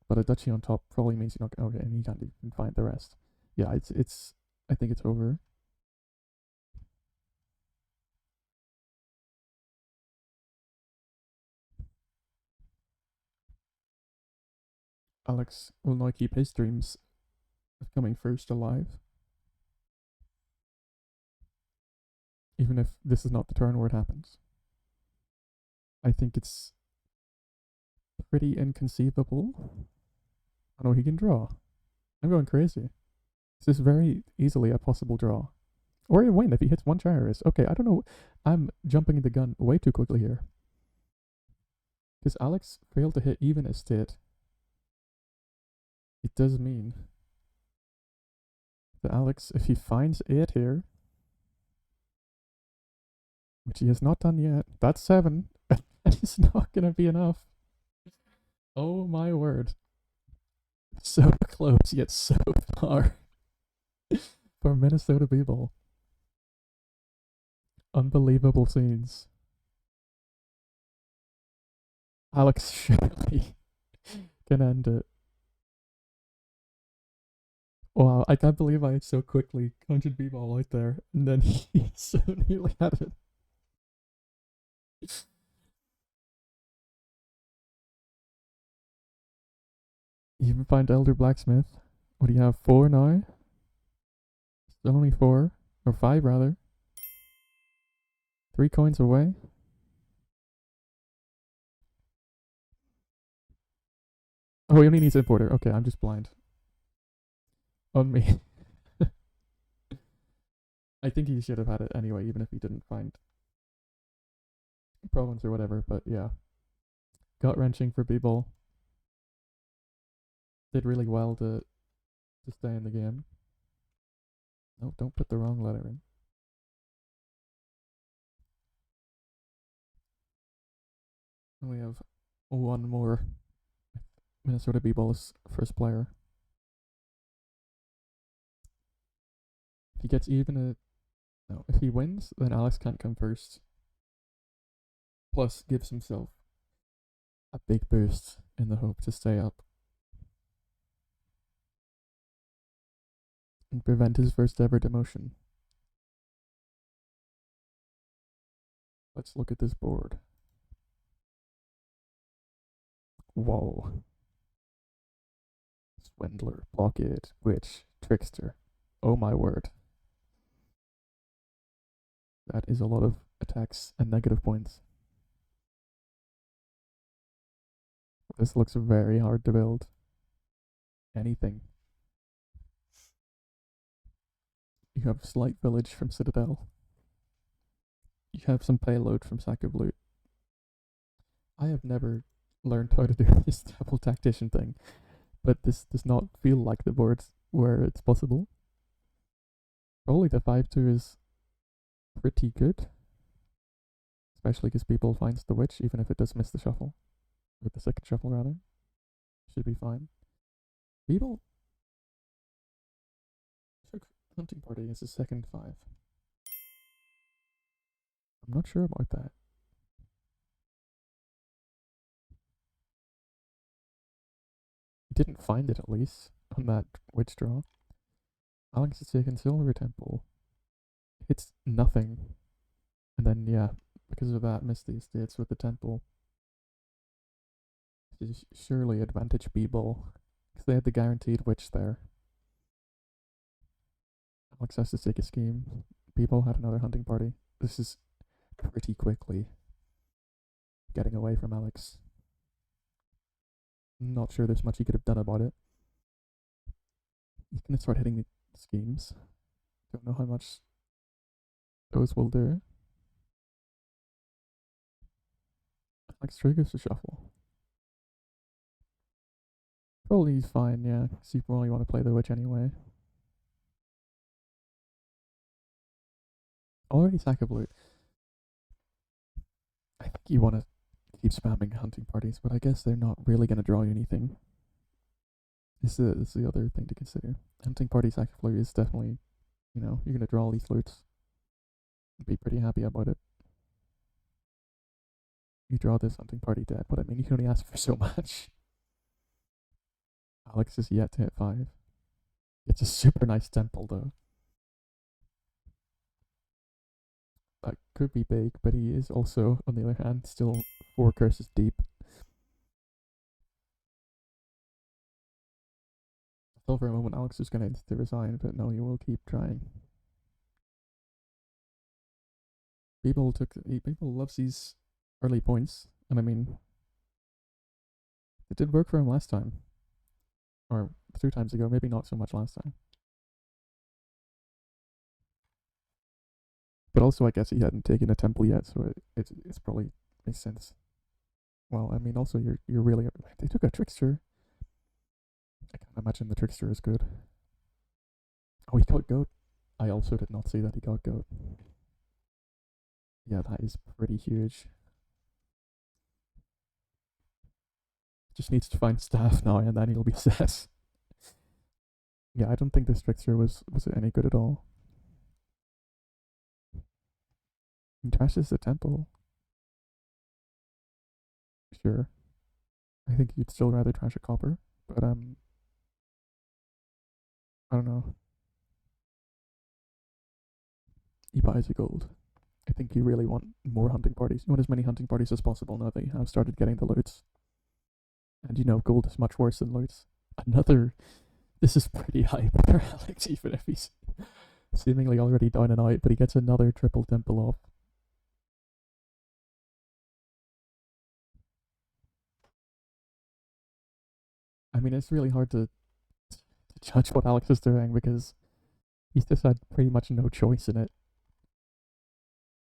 but a duchy on top probably means you're not okay, and he can't even find the rest. Yeah, it's I think it's over. Alex will now keep his dreams of coming first alive. Even if this is not the turn where it happens. I think it's pretty inconceivable. Oh no, he can draw. I'm going crazy. This is very easily a possible draw. Or a win if he hits 1 Chariot Race. Okay, I don't know. I'm jumping the gun way too quickly here. Because Alex failed to hit even a state. It does mean that Alex, if he finds 8 here, which he has not done yet, that's 7. That is not going to be enough. Oh my word. So close, yet so far for Minnesota Mnbball. Unbelievable scenes. Alex surely can end it. Wow, I can't believe I so quickly conjured B-ball out there, and then he so nearly had it. You even find Elder Blacksmith. What do you have? 4 now? Still only 4. Or 5, rather. 3 coins away. Oh, he only needs importer. Okay, I'm just blind. On me. I think he should have had it anyway, even if he didn't find province or whatever, but yeah. Gut wrenching for B-ball. Did really well to stay in the game. No, don't put the wrong letter in. And we have one more. Minnesota B-ball's first player. If he gets even no, if he wins, then Alex can't come first. Plus gives himself a big boost in the hope to stay up. And prevent his first ever demotion. Let's look at this board. Whoa. Swindler, blockade, witch, trickster. Oh my word. That is a lot of attacks and negative points. This looks very hard to build. Anything. You have Slight Village from Citadel. You have some payload from Sack of Loot. I have never learned how to do this double tactician thing, but this does not feel like the boards where it's possible. Probably the 5-2 is pretty good, especially because people finds the witch, even if it does miss the shuffle. With the second shuffle, rather. Should be fine. People took Hunting Party as his second 5. I'm not sure about that. He didn't find it, at least, on that witch draw. Alex has taken Silver Temple. It's nothing. And then, yeah, because of that, missed the estates with the temple. This is surely advantage B-ball, because they had the guaranteed witch there. Alex has to take a scheme. B-ball had another hunting party. This is pretty quickly getting away from Alex. Not sure there's much he could have done about it. He's gonna start hitting the schemes. Don't know how much those will do. Alex triggers the shuffle. Probably he's fine, yeah, because you probably want to play the witch anyway. Already Sack of Loot. I think you want to keep spamming hunting parties, but I guess they're not really going to draw you anything. This is the other thing to consider. Hunting party Sack of Loot is definitely, you're going to draw all these loots. Be pretty happy about it. You draw this hunting party dead, but I mean, you can only ask for so much. Alex is yet to hit 5. It's a super nice temple, though. That could be big, but he is also, on the other hand, still 4 curses deep. I thought for a moment Alex was going to resign, but no, he will keep trying. People loves these early points, and I mean, it did work for him last time. Or 2 times ago, maybe not so much last time. But also, I guess he hadn't taken a temple yet, so it's probably makes sense. Well, I mean, also you're really, they took a trickster. I can't imagine the trickster is good. Oh, he got goat. I also did not see that he got goat. Yeah, that is pretty huge. Just needs to find staff now, and then he'll be set. Yeah, I don't think this trickster was any good at all. He trashes the temple. Sure. I think you'd still rather trash a copper, but I don't know. He buys a gold. I think you really want more hunting parties. You want as many hunting parties as possible now that you have started getting the loads. And you know, gold is much worse than loads. Another. This is pretty high for Alex, even if he's seemingly already down and out, but he gets another triple temple off. I mean, it's really hard to judge what Alex is doing because he's just had pretty much no choice in it.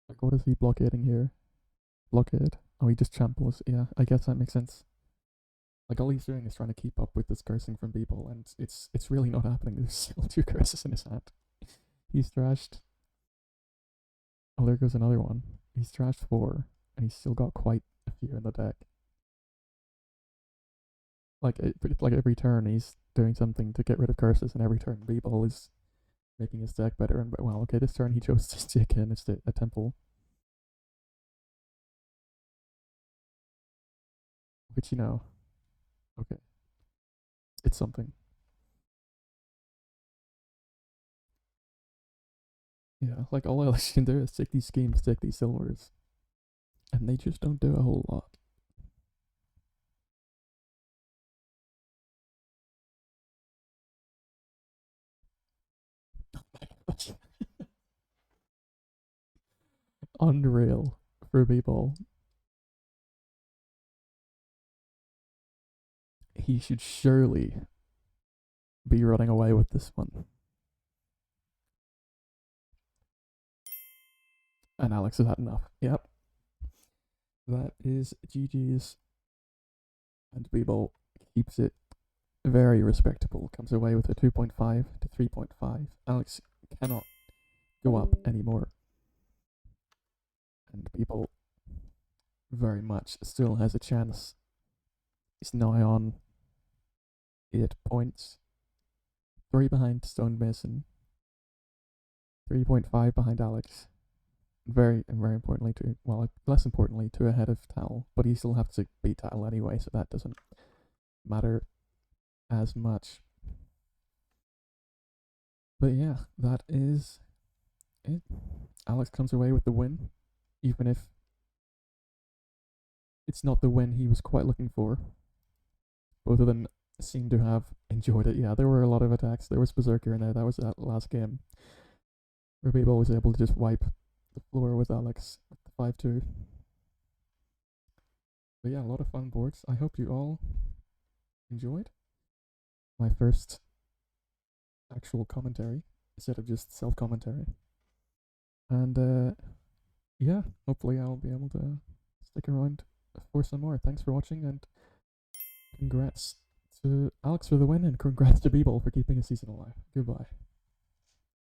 Like, what is he blockading here? Blockade. Oh, he just tramples. Yeah, I guess that makes sense. Like, all he's doing is trying to keep up with this cursing from people, and it's really not happening. There's still 2 curses in his hand. He's trashed. Oh, there goes another one. He's trashed 4, and he's still got quite a few in the deck. Like every turn, he's doing something to get rid of curses, and every turn, Mnbball is making his deck better. And well, okay, this turn he chose to stick in a temple, which okay, it's something. Yeah, like all Alex can do is take these schemes, take these silvers, and they just don't do a whole lot. Unreal for Mnbball. He should surely be running away with this one. And Alex has had enough. Yep. That is GG's. And Mnbball keeps it very respectable. Comes away with a 2.5 to 3.5. Alex cannot go up anymore. And Mnbball very much still has a chance. He's now on 8 points. 3 behind Stone Mason. 3.5 behind Alex. Very importantly less importantly, 2 ahead of Tal, but he still has to beat Tal anyway, so that doesn't matter as much. But yeah, that is it. Alex comes away with the win, even if it's not the win he was quite looking for. Both of them seem to have enjoyed it. Yeah, there were a lot of attacks. There was Berserker in there. That was that last game where Mnbball was able to just wipe the floor with Alex with the 5-2. But yeah, a lot of fun boards. I hope you all enjoyed my first actual commentary instead of just self-commentary. And yeah, hopefully I'll be able to stick around for some more. Thanks for watching, and congrats to Alex for the win, and congrats to Mnbball for keeping his season alive. Goodbye.